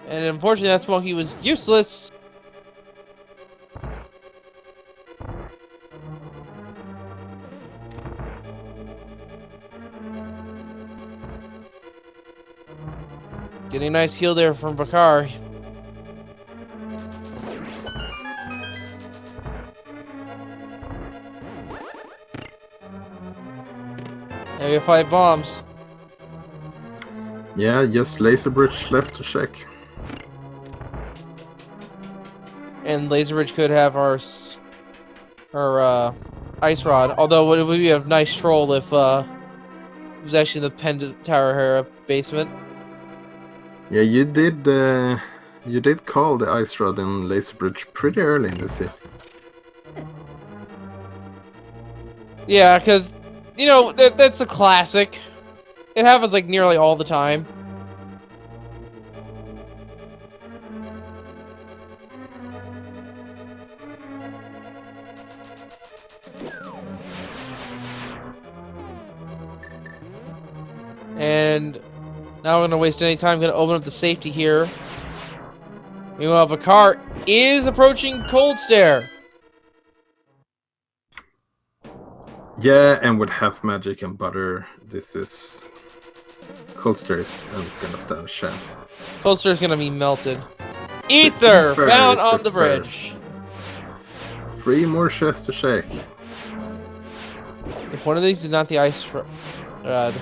And unfortunately, that small key was useless. Getting a nice heal there from Bakar. Now we have 5 bombs. Yeah, just Laser Bridge left to check. And Laser Ridge could have our Ice Rod. Although it would be a nice troll if it was actually in the Pendant Tower Hera basement. Yeah, you did call the Ice Rod and Laser Bridge pretty early in the scene. Yeah, because, you know, that's a classic. It happens like nearly all the time. And now we're gonna waste any time. Gonna open up the safety here. Meanwhile, Bakar is approaching Cold Stare. Yeah, and with half magic and butter, this is Cold Stare isn't gonna stand a chance. Cold Stare's gonna be melted. Ether Ether found is on the the bridge. 3 more chests to shake. If one of these is not the Ice Rod.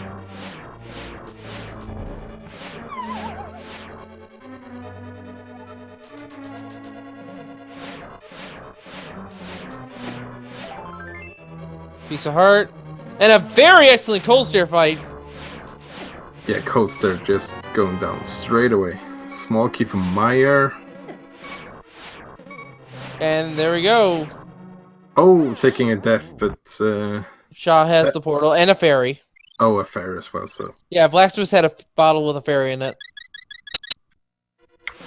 Piece of heart. And a very excellent Cold Stare fight. Yeah, Cold Stare just going down straight away. Small key from Meyer. And there we go. Oh, taking a death, but Schaaa has the portal and a fairy. oh, a fair as well. So Blacksmith had a bottle with a fairy in it.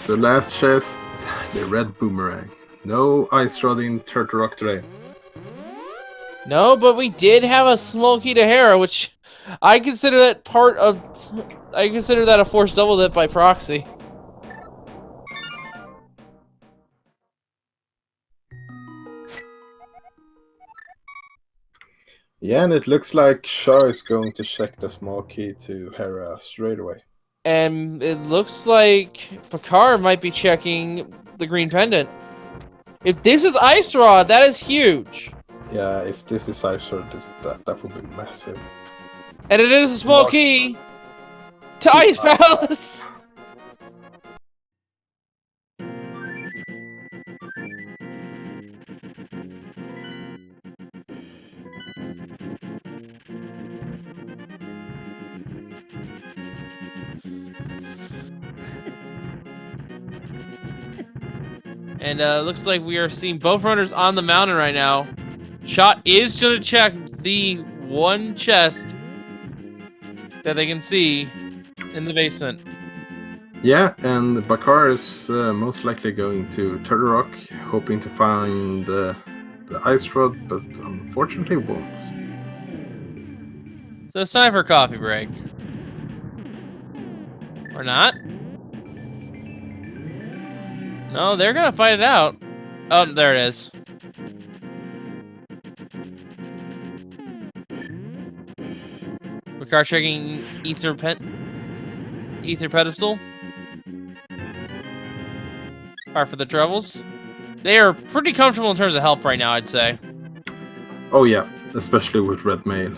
last chest, the red boomerang. No Ice Rod in Turtle Rock today. No, but we did have a small key to Hera, which I consider that I consider that a forced double dip by proxy. Yeah, and it looks like Schaaa is going to check the small key to Hera straight away. And it looks like Bakar might be checking the green pendant. If this is Ice Rod, that is huge. Yeah, if this is Ice Rod, that would be massive. And it is a small key to Ice Palace. And looks like we are seeing both runners on the mountain right now. Shot is going to check the one chest that they can see in the basement. Yeah, and Bakar is most likely going to Turtle Rock, hoping to find the Ice Rod, but unfortunately won't. So it's time for a coffee break. Or not? No, they're gonna fight it out. Oh, there it is. Bakar checking Ether Pedestal. Par for the troubles. They are pretty comfortable in terms of health right now, I'd say. Oh yeah, especially with Red Mail.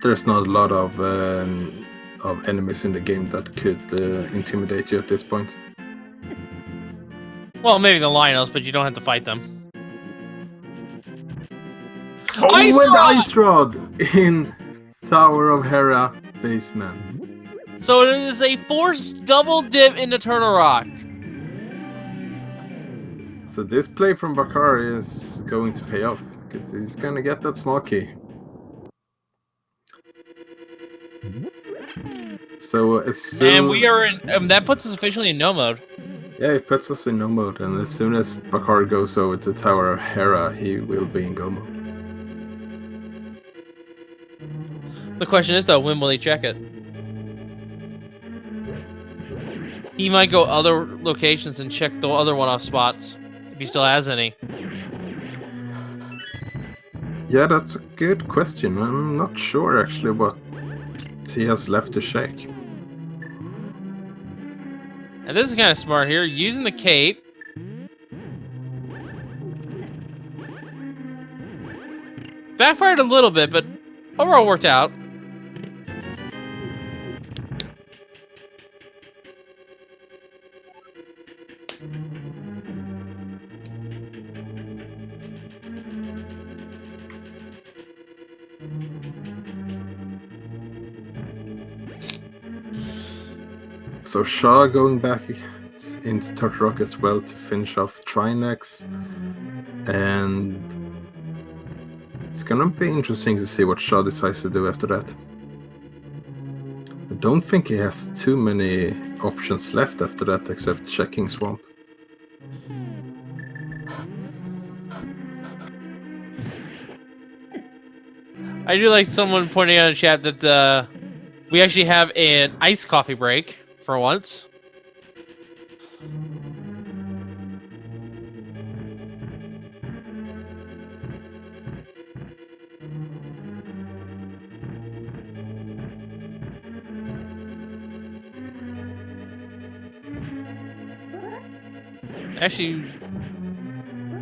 There's not a lot of enemies in the game that could intimidate you at this point. Well, maybe the Lionos, but you don't have to fight them. Oh, Ice and Rod! Ice Rod in Tower of Hera basement. So it is a forced double dip into Turtle Rock. So this play from Bakar is going to pay off, because he's going to get that small key. So as soon... And we are in. That puts us officially in no mode. Yeah, it puts us in no mode, and as soon as Bakar goes over to Tower of Hera, he will be in go mode. The question is though, when will he check it? He might go other locations and check the other one-off spots if he still has any. Yeah, that's a good question. I'm not sure actually what he has left to check. And this is kind of smart here, using the cape. Backfired a little bit, but overall worked out. So Schaaa going back into Turtle Rock as well to finish off Trinex, and it's gonna be interesting to see what Schaaa decides to do after that. I don't think he has too many options left after that except checking Swamp. I do like someone pointing out in the chat that we actually have an iced coffee break for once. Actually,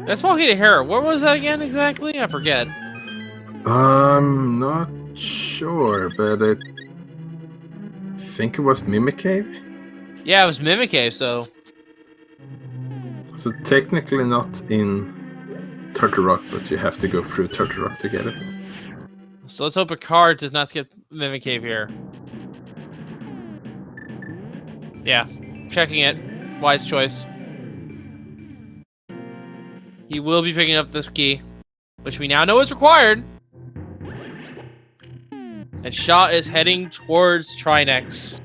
that's walking to Hera. Where was that again exactly? I forget. I'm not sure, but I think it was Mimic Cave. Yeah, it was Mimic Cave, so... So technically not in Turtle Rock, but you have to go through Turtle Rock to get it. So let's hope Picard does not skip Mimic Cave here. Yeah, checking it. Wise choice. He will be picking up this key, which we now know is required. And Schaaa is heading towards Trinex.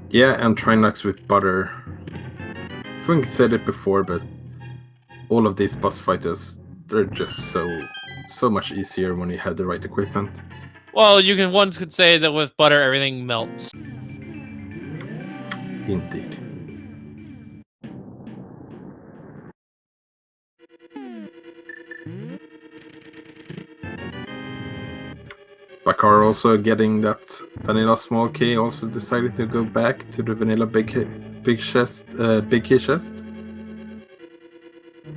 Yeah, and Trinex with butter. I think I said it before, but all of these boss fighters, they're just so much easier when you have the right equipment. Well, you can once could say that with butter everything melts. Indeed. Bakar also getting that vanilla small key, also decided to go back to the vanilla big key chest.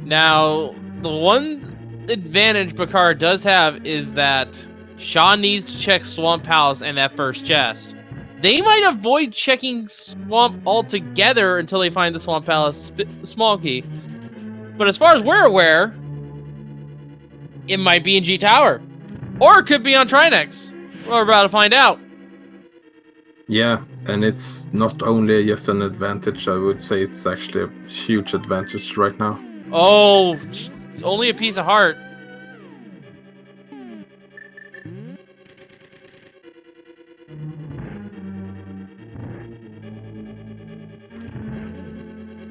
Now, the one advantage Bakar does have is that Schaaa needs to check Swamp Palace and that first chest. They might avoid checking Swamp altogether until they find the Swamp Palace small key. But as far as we're aware, it might be in G Tower. Or it could be on Trinex. We're about to find out. Yeah, and it's not only just an advantage, I would say it's actually a huge advantage right now. Oh, it's only a piece of heart.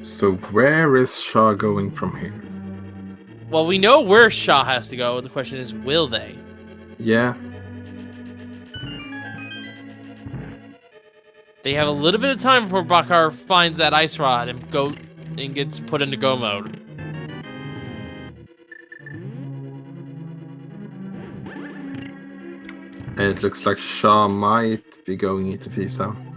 So where is Schaaa going from here? Well, we know where Schaaa has to go. The question is, will they? Yeah. They have a little bit of time before Bakar finds that ice rod and gets put into go mode. And it looks like Schaaa might be going into Thieves Town.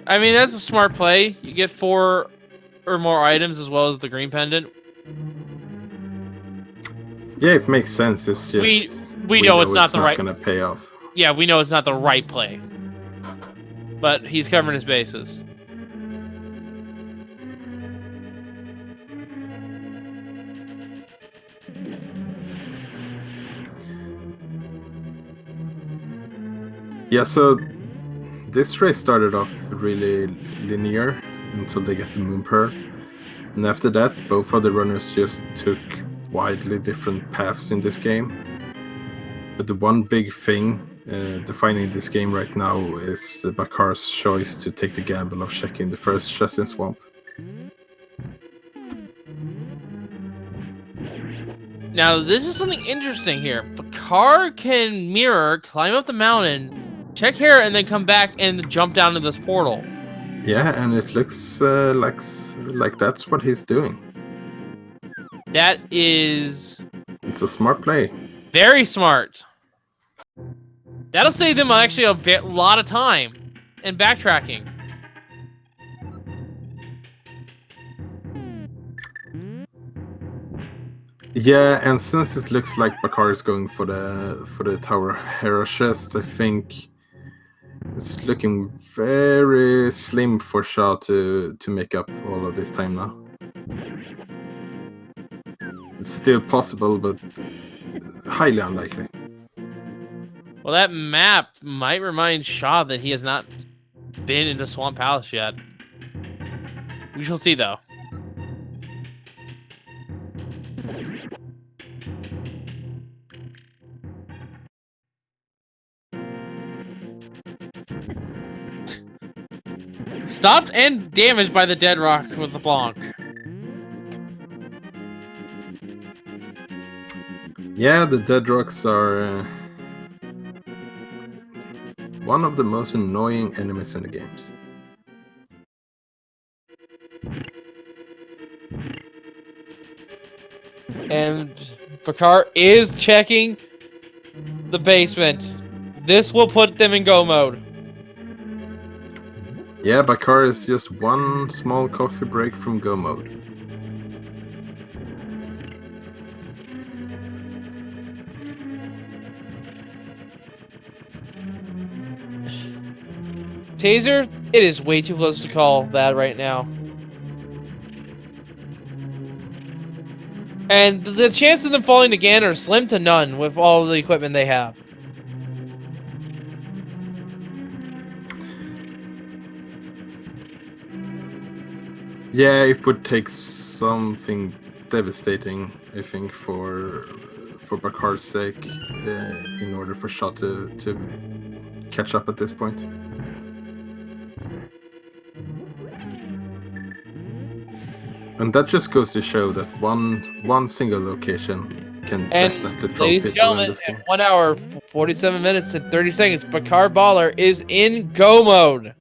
I mean, that's a smart play. You get 4 or more items as well as the green pendant. Yeah, it makes sense. It's just we know it's not the right. Gonna pay off. Yeah, we know it's not the right play. But he's covering his bases. Yeah, so this race started off really linear until they get the moon pearl. And after that, both of the runners just took widely different paths in this game. But the one big thing defining this game right now is Bakar's choice to take the gamble of checking the first chest in Swamp. Now, this is something interesting here. Bakar can mirror, climb up the mountain, check here, and then come back and jump down to this portal. Yeah, and it looks like that's what he's doing. That is It's a smart play. very smart. That'll save them actually a lot of time and backtracking. Yeah, and since it looks like Bakar is going for the Tower Hera chest, I think it's looking very slim for schaaa to make up all of this time now. It's still possible, but highly unlikely. Well, that map might remind schaaa that he has not been into Swamp Palace yet. We shall see, though. Stopped and damaged by the dead rock with the bonk. Yeah, the dead rocks are one of the most annoying enemies in the games. And Bakar is checking the basement. This will put them in go mode. Yeah, Bakar is just one small coffee break from go mode. Taser, it is way too close to call that right now. And the chances of them falling again are slim to none with all the equipment they have. Yeah, it would take something devastating, I think, for Bakar's sake, in order for schaaa to catch up at this point. And that just goes to show that one single location can definitely throw ladies and people in gentlemen, this game. at 1 hour, 47 minutes, and 30 seconds, Bakarbollar is in go mode.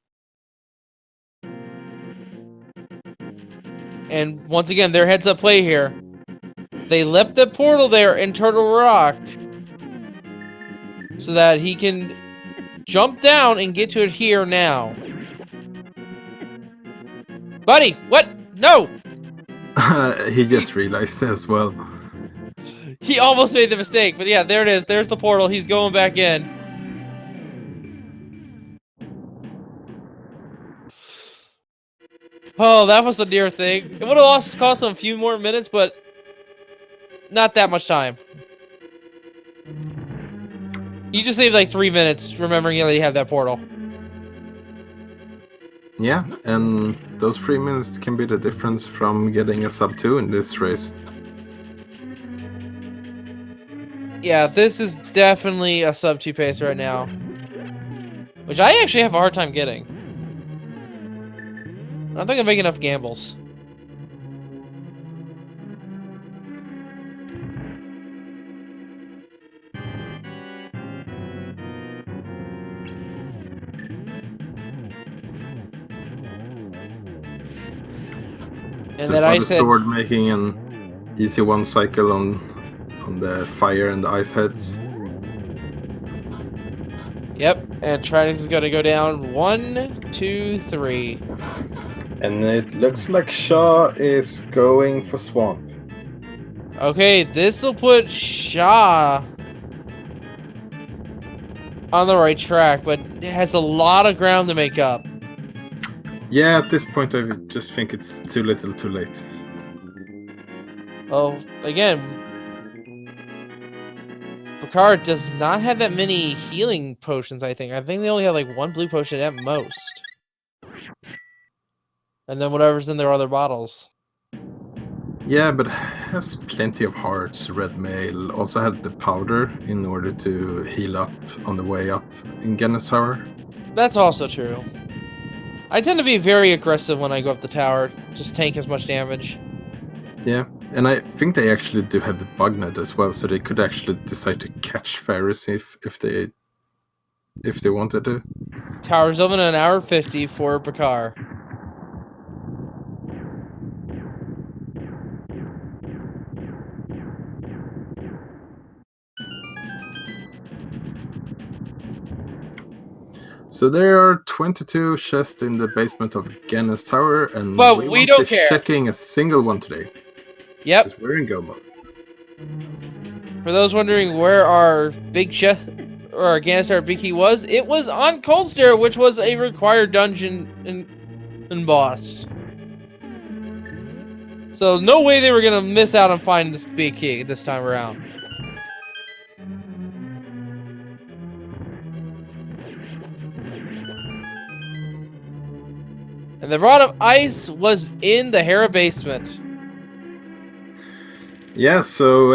And once again, their heads up play here. They left the portal there in Turtle Rock so that he can jump down and get to it here now. Buddy, what? No! He just realized as well. He almost made the mistake, but yeah, there it is. There's the portal. He's going back in. Oh, that was a near thing. It would have cost him a few more minutes, but not that much time. You just saved like 3 minutes, remembering that you have that portal. Yeah, and those 3 minutes can be the difference from getting a sub 2 in this race. Yeah, this is definitely a sub 2 pace right now. Which I actually have a hard time getting. I don't think I make enough gambles. And So then for I the said, sword making an easy one cycle on the fire and the ice heads. yep, and Tridix is going to go down 1, 2, 3. And it looks like schaaa is going for Swamp. Okay, this will put schaaa on the right track, but it has a lot of ground to make up. Yeah, at this point I just think it's too little too late. Oh, again, Bakar does not have that many healing potions, I think. I think they only have like 1 blue potion at most. And then whatever's in their other bottles. Yeah, but has plenty of hearts. Red mail also had the powder in order to heal up on the way up in Genna's tower. That's also true. I tend to be very aggressive when I go up the tower, just tank as much damage. Yeah, and I think they actually do have the bug net as well, so they could actually decide to catch fairies if they wanted to. Tower's open in an hour 50 for Bakar. So there are 22 chests in the basement of Genna's tower, and But we we won't don't be care. checking a single one today. Yep. Because we're in go mode. For those wondering where our big chest or our Ganestar big key was, it was on Cold Stair, which was a required dungeon and boss. So no way they were gonna miss out on finding this big key this time around. And the Rod of Ice was in the Hera basement. Yeah, so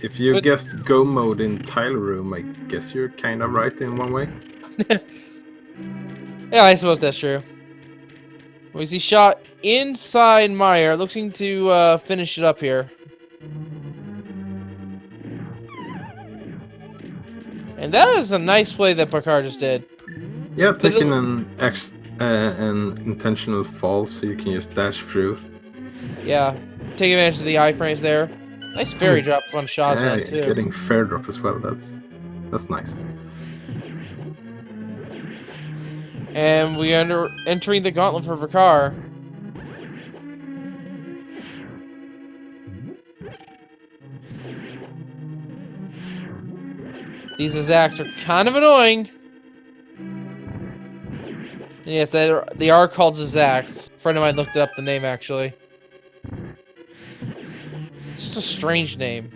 if you But- guessed go mode in tile room, I guess you're kind of right in one way. Yeah, I suppose that's true. We see shot inside Meyer, looking to finish it up here. And that is a nice play that Bakar just did. Yeah, taking an intentional fall so you can just dash through. Yeah, take advantage of the iframes there. Nice fairy drop on Shaw's Yeah, end too. getting fair drop as well. That's nice. And we are entering the gauntlet for Bakar. These Zaks are kind of annoying. And yes, they are called Zaks. A friend of mine looked up the name actually. It's just a strange name.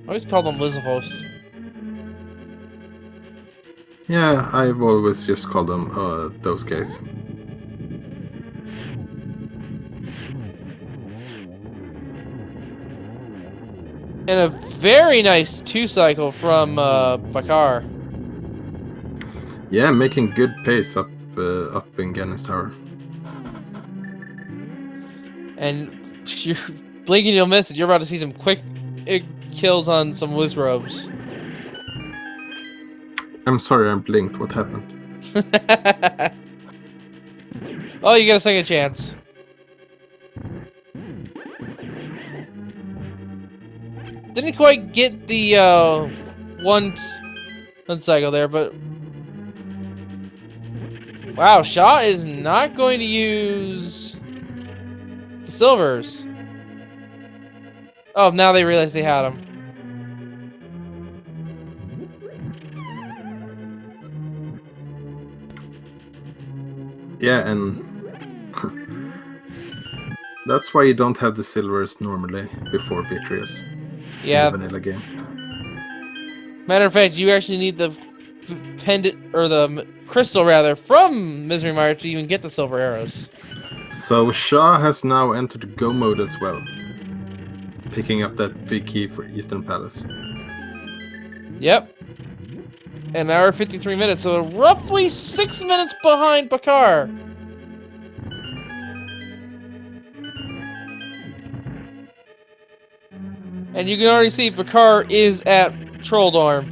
I always call them Lizavos. Yeah, I've always just called them those guys. And a very nice 2-cycle from Bakar. Yeah, making good pace up in Genna's tower. And you're blinking, you'll miss it. You're about to see some quick kills on some Wizrobes. I'm sorry, I blinked. What happened? Oh, you get a second chance. Didn't quite get the one cycle there, but wow, Schaaa is not going to use the silvers. Oh, now they realize they had them. Yeah, and that's why you don't have the silvers normally before Vitreous. Yeah. In the vanilla game. Matter of fact, you actually need the pendant or the crystal rather from Misery Mire to even get the silver arrows. So Schaaa has now entered go mode as well, picking up that big key for Eastern Palace. Yep. An hour 53 minutes, so roughly 6 minutes behind Bakar. And you can already see Bakar is at Troll Dorm,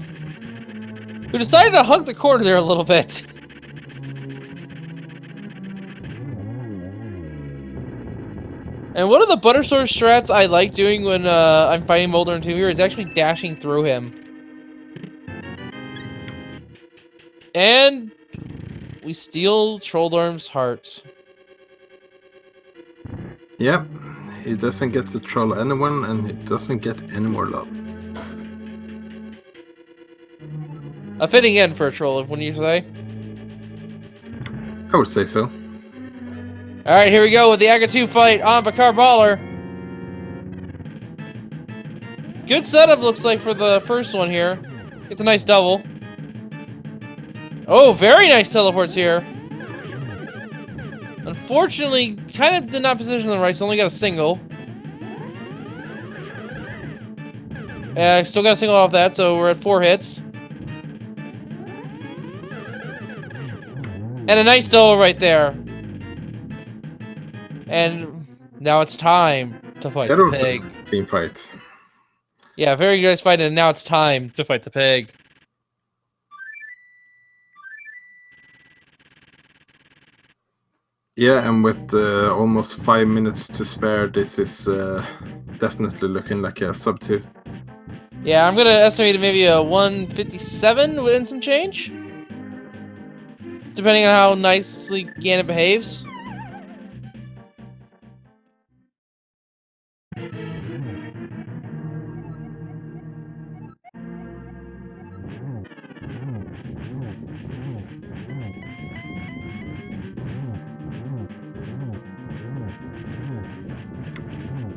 who decided to hug the corner there a little bit. And one of the Buttersword strats I like doing when I'm fighting Molder 2 here is actually dashing through him. And we steal Trolldorm's heart. Yep, he doesn't get to troll anyone and he doesn't get any more love. A fitting end for a troll, wouldn't you say? I would say so. Alright, here we go with the Aga 2 fight on Bakarbollar. Good setup looks like for the first one here. It's a nice double. Oh, very nice teleports here. Unfortunately, kind of did not position the right, so only got a single. Still got a single off that, so we're at 4 hits. And a nice double right there. And now it's time to fight That the was pig. a team fight. Yeah, very nice fight, and now it's time to fight the pig. Yeah, and with almost 5 minutes to spare, this is definitely looking like a sub 2. Yeah, I'm gonna estimate maybe a 157 and some change. Depending on how nicely Ganon behaves.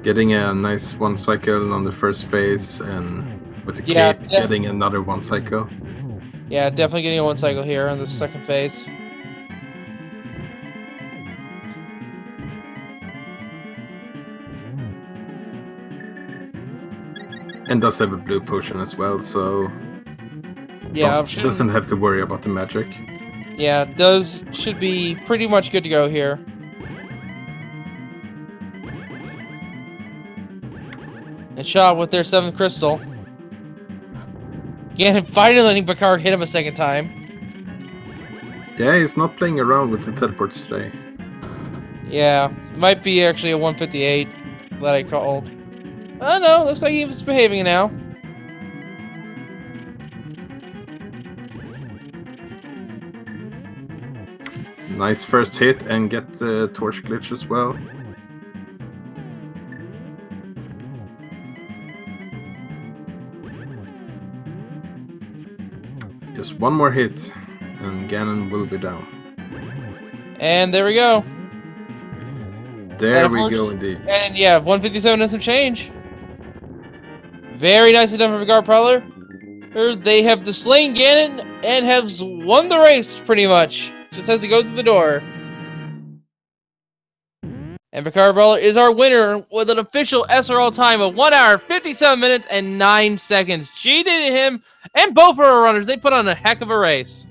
Getting a nice 1 cycle on the first phase, and with the Yeah, cape, getting another 1 cycle. Yeah, definitely getting a 1 cycle here on the second phase. And does have a blue potion as well, so Yeah, doesn't have to worry about the magic. Yeah, should be pretty much good to go here. And Schaaa with their 7th crystal. Ganon finally letting Bakar hit him a second time. Yeah, he's not playing around with the teleports today. Yeah, it might be actually a 158 that I called. Oh no, looks like he's behaving now. Nice first hit, and get the torch glitch as well. Just 1 more hit, and Ganon will be down. And there we go. There we go, indeed. And yeah, 157 and some change. Very nicely done for Bakarbollar. They have slain Ganon and have won the race, pretty much. Just has to go through the door. And Bakarbollar is our winner with an official SRL time of 1 hour, 57 minutes, and 9 seconds. GG to him and both of our runners. They put on a heck of a race.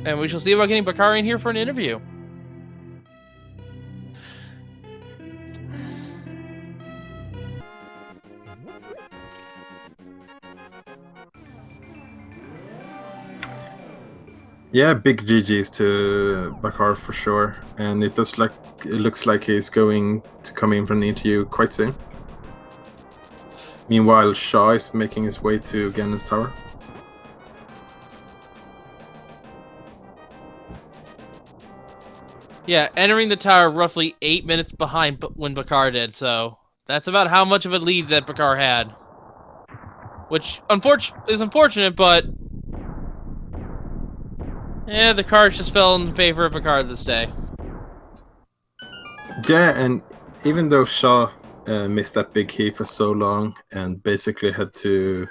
And we shall see about getting Bakar in here for an interview. Yeah, big GG's to Bakar for sure, and it looks like he's going to come in for an interview quite soon. Meanwhile, Schaaa is making his way to Ganon's tower. Yeah, entering the tower roughly 8 minutes behind when Bakar did, so that's about how much of a lead that Bakar had. Which is unfortunate, but yeah, the cards just fell in favor of Bakar this day. Yeah, and even though Schaaa missed that big key for so long and basically had to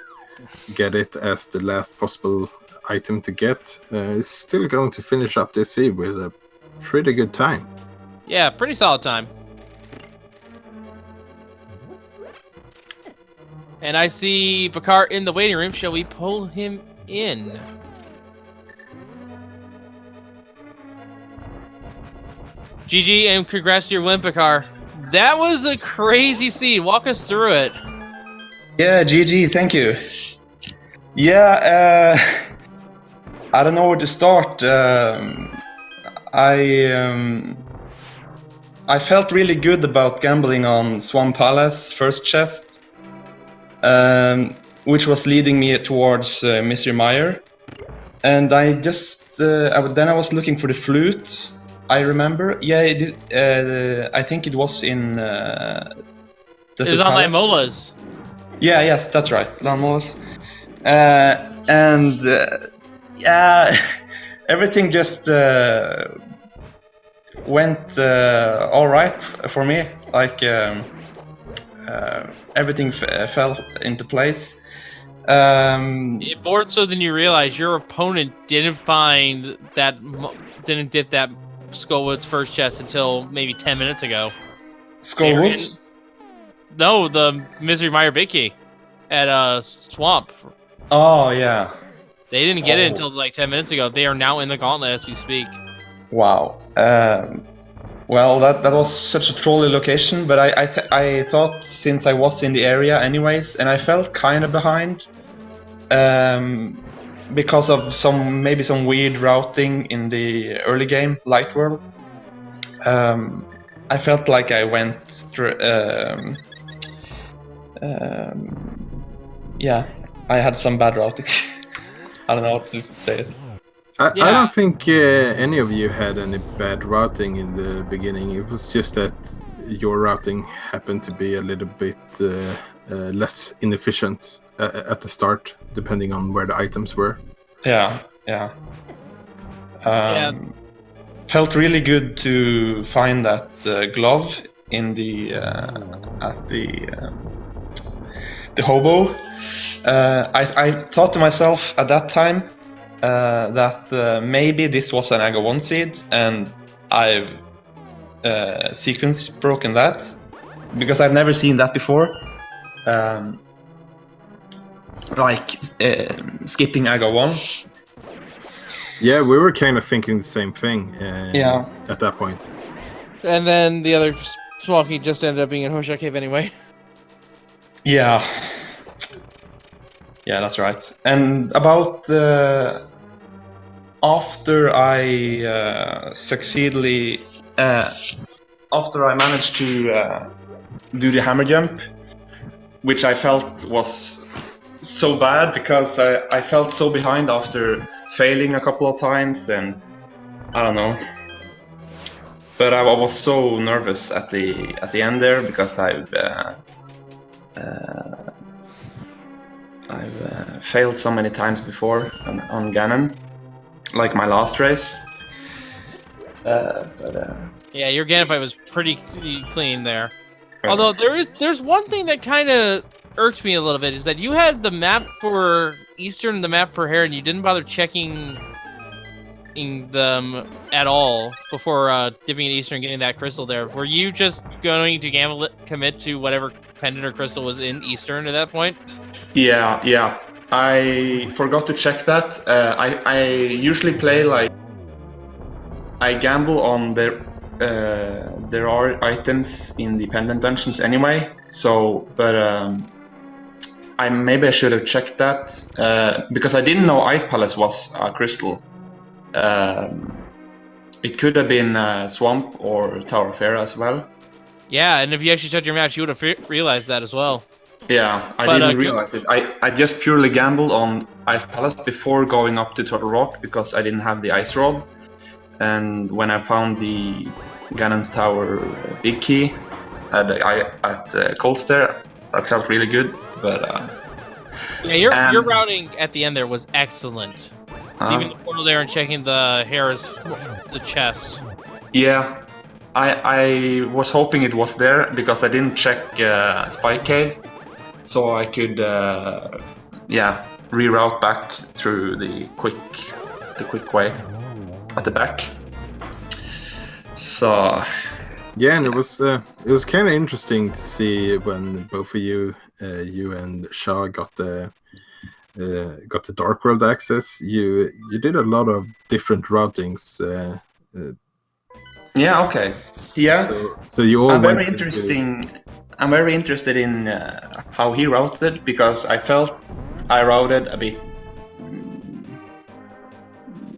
get it as the last possible item to get, is still going to finish up this sea with a pretty good time. Yeah, pretty solid time. And I see Bakar in the waiting room. Shall we pull him in? GG and congrats to your win, Bakar. That was a crazy scene. Walk us through it. Yeah, GG, thank you. Yeah, I don't know where to start. I felt really good about gambling on Swan Palace first chest, which was leading me towards Mystery Mire, and I just then I was looking for the flute. I remember, yeah, I think it was in. It was on Lamolas. Yeah, yes, that's right, Lamolas, and yeah, everything just went all right for me. Like everything fell into place. More so than you realize, your opponent didn't find that, didn't dip that Skullwood's first chest until maybe 10 minutes ago. Skullwoods? No, the Misery Mire Big Key at Swamp. Oh, yeah. They didn't get it until like 10 minutes ago. They are now in the gauntlet as we speak. Wow. Well, that was such a trolly location, but I thought since I was in the area anyways, and I felt kind of behind, because of maybe some weird routing in the early game, Light World. I felt like I went through. Yeah, I had some bad routing. I don't know how to say it. I don't think any of you had any bad routing in the beginning. It was just that your routing happened to be a little bit less inefficient at the start, depending on where the items were. Yeah. Felt really good to find that glove in the at the hobo. I thought to myself at that time that maybe this was an Aga 1 seed, and I've sequence broken that because I've never seen that before. Skipping Aga 1. Yeah, we were kind of thinking the same thing at that point. And then the other Smoky just ended up being in Hosha Cave anyway. Yeah, that's right. And about after I after I managed to do the hammer jump, which I felt was so bad because I felt so behind after failing a couple of times, and I don't know. But I was so nervous at the end there because I've failed so many times before on Ganon, like my last race. Yeah, your Ganon fight was pretty clean there. Although there's one thing that kind of irked me a little bit, is that you had the map for Eastern and the map for Hare, and you didn't bother checking them at all before dipping in Eastern and getting that crystal there. Were you just going to commit to whatever pendant or crystal was in Eastern at that point? Yeah. I forgot to check that. I usually play like I gamble on there are items in the pendant dungeons anyway. So, but maybe I should have checked that because I didn't know Ice Palace was a crystal. It could have been Swamp or Tower of Hera as well. Yeah, and if you actually checked your match, you would have realized that as well. Yeah, I didn't realize it. I just purely gambled on Ice Palace before going up to Turtle Rock because I didn't have the Ice Rod. And when I found the Ganon's Tower Big Key at Cold Stare, that felt really good. But yeah, your routing at the end there was excellent. Leaving the portal there and checking the chest. Yeah, I was hoping it was there because I didn't check Spike Cave, so I could reroute back through the quick way at the back. So yeah, and it was kind of interesting to see when both of you and Schaaa got the Dark World access. You did a lot of different routings. Yeah. Okay. Yeah. So you all. I'm very interested in how he routed because I felt I routed a bit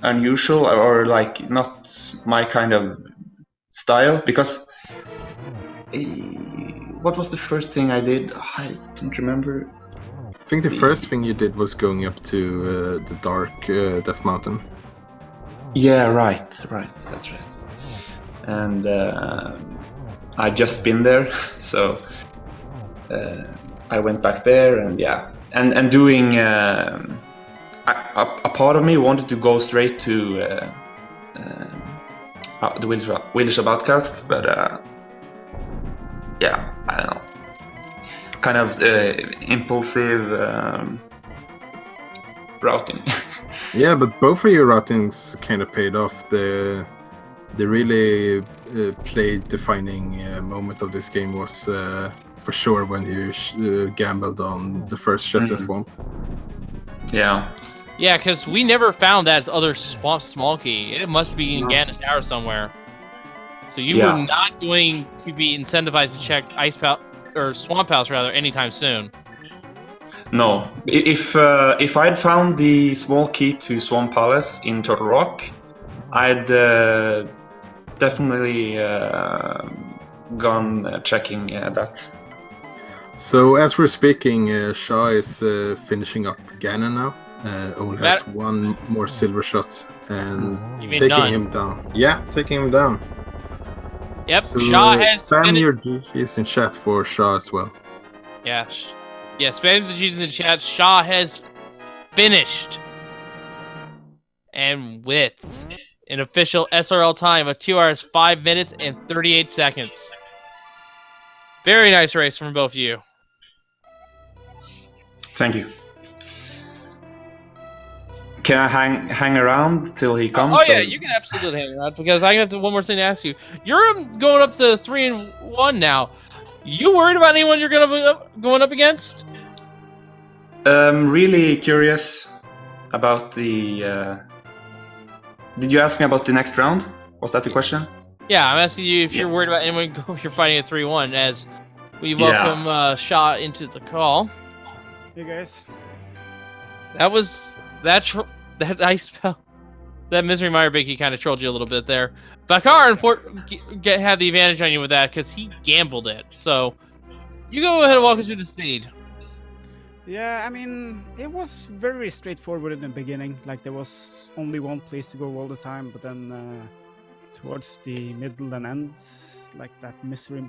unusual or like not my kind of style. Because what was the first thing I did? I don't remember. I think the first thing you did was going up to the Dark Death Mountain. Yeah, right. That's right. And I've just been there, so I went back there, and and doing. A part of me wanted to go straight to the Wheelish Outcast, but I don't know. Kind of impulsive routing. Yeah, but both of your routings kind of paid off. The really play-defining moment of this game was for sure when you gambled on the first chest and swamp. Yeah. Yeah, because we never found that other swamp small key. It must be in No. Ganon Tower somewhere. So you Yeah. were not going to be incentivized to check or Swamp House rather anytime soon. No. If I'd found the small key to Swamp Palace in Turtle Rock, I'd definitely gone checking that. So as we're speaking, Schaaa is finishing up Ganon now. Only has one more silver shot and You mean taking none? him down. Yeah, taking him down. Yep, So Schaaa has spam finished. your GGs in chat for Schaaa as well. Yeah, spam the G's in the chat. Schaaa has finished. And with an official SRL time of 2 hours, 5 minutes, and 38 seconds. Very nice race from both of you. Thank you. Can I hang around till he comes? Oh yeah, you can absolutely hang around because I have one more thing to ask you. You're going up to 3-1 now. You worried about anyone you're going up against? Really curious about the. Did you ask me about the next round? Was that the question? Yeah, I'm asking you if you're Yeah. worried about anyone you're fighting at 3-1 as we welcome Schaaa into the call. Hey guys. That was that ice spell. That Misery Mire Biggie kind of trolled you a little bit there. Bakar had the advantage on you with that because he gambled it. So you go ahead and walk us through the seed. Yeah, I mean, it was very straightforward in the beginning. Like, there was only one place to go all the time, but then towards the middle and ends, like that Misery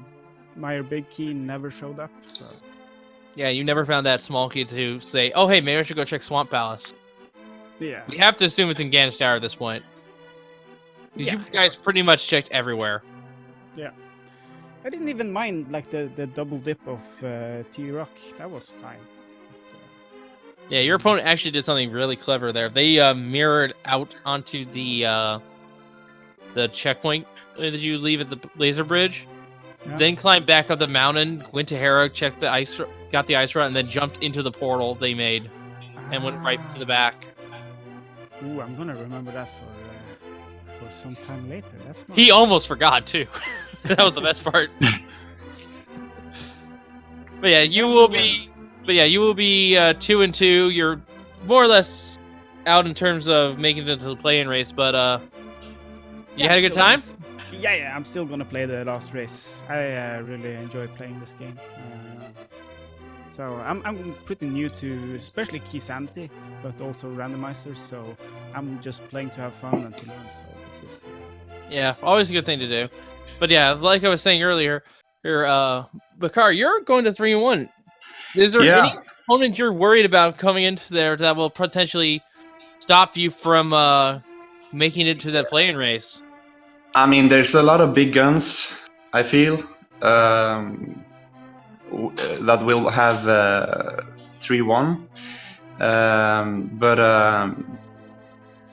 Mire Big Key never showed up. So Yeah, you never found that small key to say, oh, hey, maybe I should go check Swamp Palace. yeah, We have to assume it's in Ganon Tower at this point. Yeah, You it guys was. pretty much checked everywhere. I didn't even mind like the double dip of T-Rock. That was fine. Yeah, your opponent actually did something really clever there. They mirrored out onto the checkpoint that you leave at the laser bridge, Yeah. then climbed back up the mountain, went to Harrow, checked the ice, got the ice run, and then jumped into the portal they made and went right to the back. Ooh, I'm gonna remember that for some time later. That's smart. He almost forgot too. That was the best part. But yeah, you will be 2-2. You're more or less out in terms of making it into the play-in race, but you had a good time? Yeah, I'm still gonna play the last race. I really enjoy playing this game. So I'm pretty new to especially Keysanity, but also Randomizer. So I'm just playing to have fun and to learn. So this is Yeah, always a good thing to do. But yeah, like I was saying earlier, Bakar, you're going to 3-1. Is there any opponent you're worried about coming into there that will potentially stop you from making it to that play-in race? I mean, there's a lot of big guns, I feel, that will have 3-1.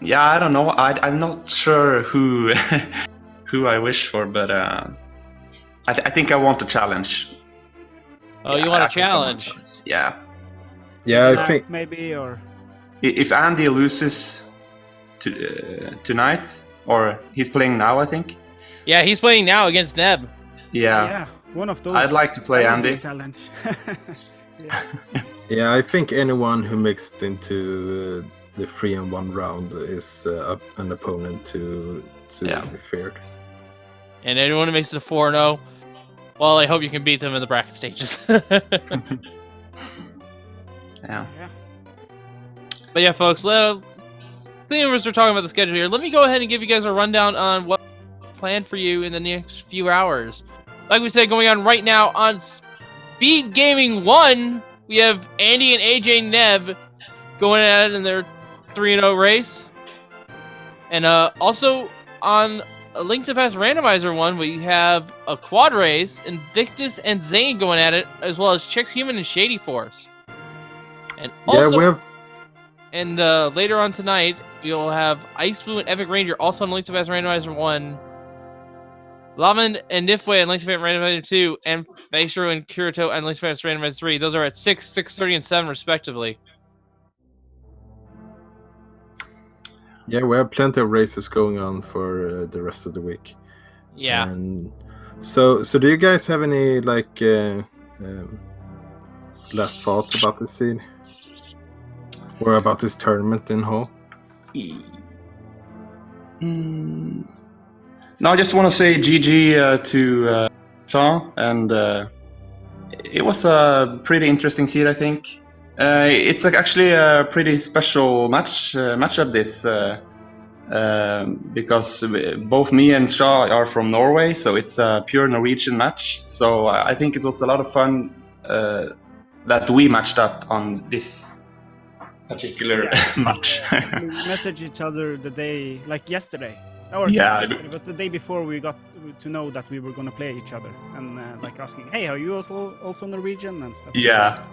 Yeah, I don't know. I'm not sure who who I wish for, but I think I want a challenge. Oh, Yeah, you want I a think I want challenge? Yeah. Yeah, I Snap think maybe or If Andy loses tonight, or he's playing now, I think. Yeah, he's playing now against Neb. Yeah. one of those. I'd like to play that would be a Andy. challenge. yeah, I think anyone who makes it into the 3-1 round is an opponent to be feared. And anyone who makes it to 4-0, well, I hope you can beat them in the bracket stages. Yeah. But yeah, folks, seeing as we're talking about the schedule here, let me go ahead and give you guys a rundown on what's planned for you in the next few hours. Like we said, going on right now on Speed Gaming 1, we have Andy and AJ Neb going at it in their 3-0 race. And also on a Link to Past Randomizer 1, we have a quad race, Invictus and Zane going at it, as well as Chicks Human and Shady Force. And also, yeah, we have. And later on tonight, you'll have Ice Blue and Epic Ranger also on Link to Fast Randomizer 1. Laman and Nifwe on Link to Fast Randomizer 2. And Beishiru and Kirito on Link to Fast Randomizer 3. Those are at 6, 6:30, and 7 respectively. Yeah, we have plenty of races going on for the rest of the week. Yeah. And so do you guys have any like last thoughts about this scene or about this tournament in whole? No, I just want to say GG to Schaaa, and it was a pretty interesting seed, I think. It's like actually a pretty special matchup this, because both me and Schaaa are from Norway, so it's a pure Norwegian match. So I think it was a lot of fun that we matched up on this particular match. We messaged each other the day, like yesterday. Or Yeah. not yesterday, but the day before we got to know that we were gonna play each other, and like asking, "Hey, are you also Norwegian?" and stuff. Yeah,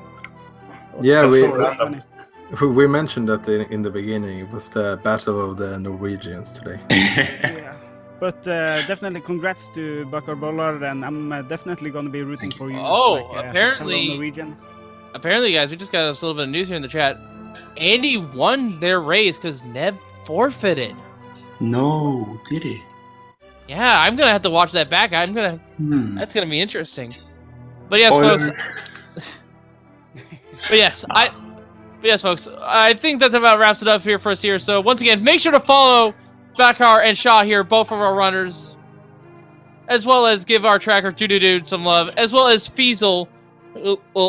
That's so random. we mentioned that in the beginning. It was the battle of the Norwegians today. Yeah. But definitely congrats to Bakarbollar, and I'm definitely gonna be rooting for you. Oh, as a fellow apparently- Norwegian. Apparently, guys, we just got a little bit of news here in the chat. Andy won their race because Neb forfeited. No, did he? Yeah, I'm gonna have to watch that back. That's gonna be interesting. But yes, folks. But yes, folks. I think that about wraps it up here for us here. So once again, make sure to follow Bakar and Schaaa here, both of our runners, as well as give our tracker Dude some love, as well as Feasel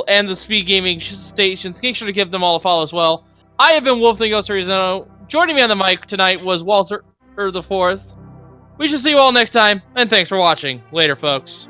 and the Speed Gaming stations. Make sure to give them all a follow as well. I have been Wolf the Ghost Arizona. Joining me on the mic tonight was Walter the Fourth. We shall see you all next time, and thanks for watching. Later, folks.